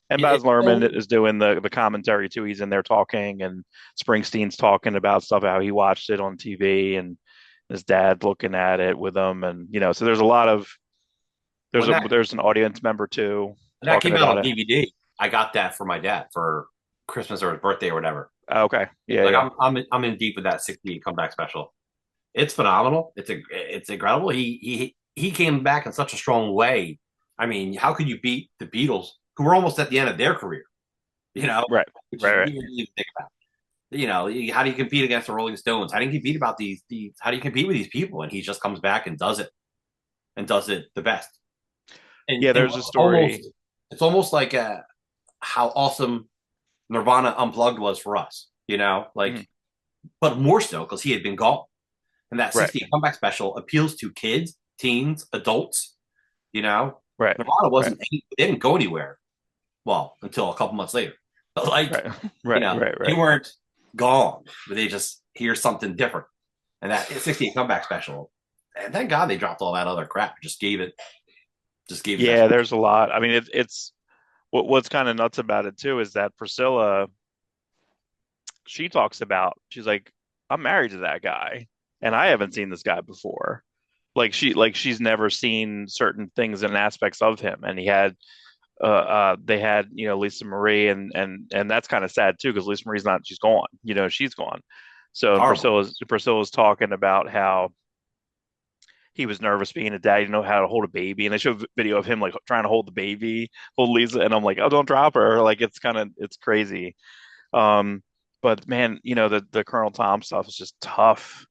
And Baz
It's
Luhrmann
so
is doing the commentary too. He's in there talking, and Springsteen's talking about stuff, how he watched it on TV, and his dad looking at it with him, and so there's a lot of
when that
there's an audience member too
when that
talking
came out
about
on
it.
DVD, I got that for my dad for Christmas or his birthday or whatever.
Okay, yeah,
Like
yeah,
I'm in deep with that 68 comeback special. It's phenomenal. It's incredible. He came back in such a strong way. I mean, how could you beat the Beatles, who were almost at the end of their career? You know,
right,
which is
right, right.
weird to think about. How do you compete against the Rolling Stones? How do you compete about these? How do you compete with these people? And he just comes back and does it the best.
Yeah,
And
there's a story.
it's almost like how awesome Nirvana Unplugged was for us.
Mhm.
But more so because he had been gone. And that
Right,
60 comeback special appeals to kids, teens, adults. You know,
right,
Nirvana
right,
they didn't go anywhere. Well, until a couple months later. But
right, right, right,
they
right.
weren't gone. But they just hear something different. And that 68 comeback special. And thank God they dropped all that other crap. Just gave it that.
Yeah, there's a lot. I mean, it's what's kind of nuts about it too is that Priscilla, she talks about, she's like, I'm married to that guy, and I haven't seen this guy before. She's never seen certain things and aspects of him, and they had Lisa Marie, and that's kind of sad too because Lisa Marie's not, she's gone, she's gone. So and
Horrible.
Priscilla's talking about how he was nervous being a dad. He didn't know how to hold a baby, and they show a video of him like trying to hold the baby, hold Lisa, and I'm like, oh, don't drop her. Like it's crazy. Um, but man, the Colonel Tom stuff is just tough.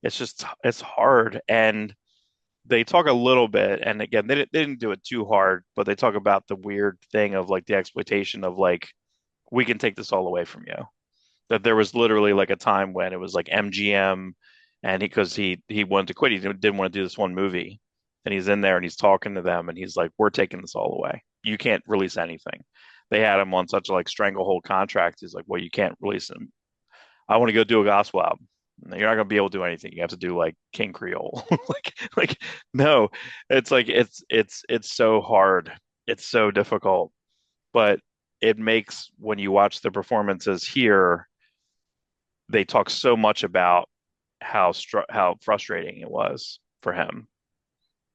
It's hard, and they talk a little bit, and again, they didn't do it too hard, but they talk about the weird thing of like the exploitation of like we can take this all away from you. That there was literally like a time when it was like MGM, and because he wanted to quit, he didn't want to do this one movie, and he's in there and he's talking to them, and he's like, "We're taking this all away. You can't release anything." They had him on such a like stranglehold contract. He's like, "Well, you can't release him. I want to go do a gospel album." You're not gonna be able to do anything. You have to do like King Creole. No, it's like it's so hard. It's so difficult, but it makes when you watch the performances here, they talk so much about how frustrating it was for him.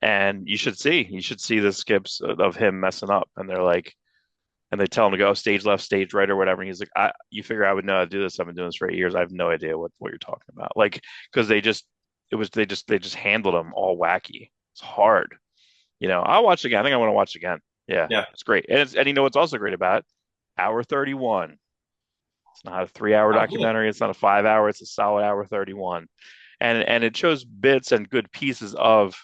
And you should see the skips of him messing up. And they're like, and they tell him to go stage left, stage right, or whatever. And he's like, you figure I would know how to do this? I've been doing this for 8 years. I have no idea what you're talking about. Like, because they just handled him all wacky. It's hard. I'll watch it again. I think I want to watch it again. Yeah,
Yeah.
it's great. And you know what's also great about it? Hour 31. It's not a 3 hour
Absolutely.
documentary. It's not a 5 hour. It's a solid hour 31. And it shows bits and good pieces of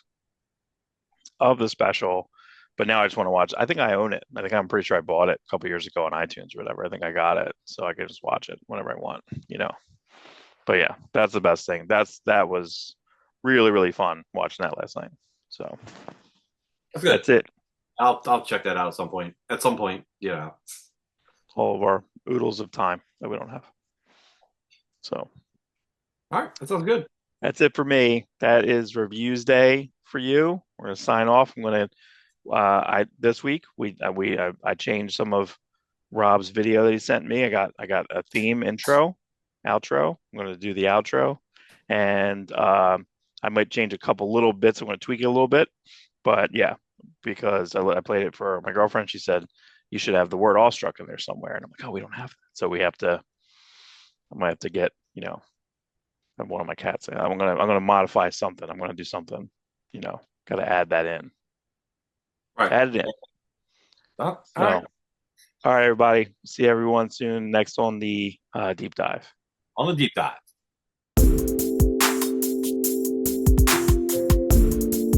the special. But now I just want to watch. I think I own it. I'm pretty sure I bought it a couple years ago on iTunes or whatever. I think I got it, so I can just watch it whenever I want. You know. But yeah, that's the best thing. That was really really fun watching that last night. So
That's good.
that's it.
I'll check that out at some point. At some point,
All of our oodles of time that we don't have. So
All right, that sounds good.
that's it for me. That is reviews day for you. We're gonna sign off. I'm gonna I this week I changed some of Rob's video that he sent me. I got a theme intro, outro. I'm going to do the outro, and I might change a couple little bits. I'm going to tweak it a little bit, but yeah, because I played it for my girlfriend. She said you should have the word "awestruck" in there somewhere, and I'm like, oh, we don't have that, so we have to. I might have to get one of my cats. I'm gonna modify something. I'm gonna do something. Got to add that in.
Right.
Add it in.
Oh, all
So,
right.
all right, everybody. See everyone soon. Next on the deep dive.
On the deep dive.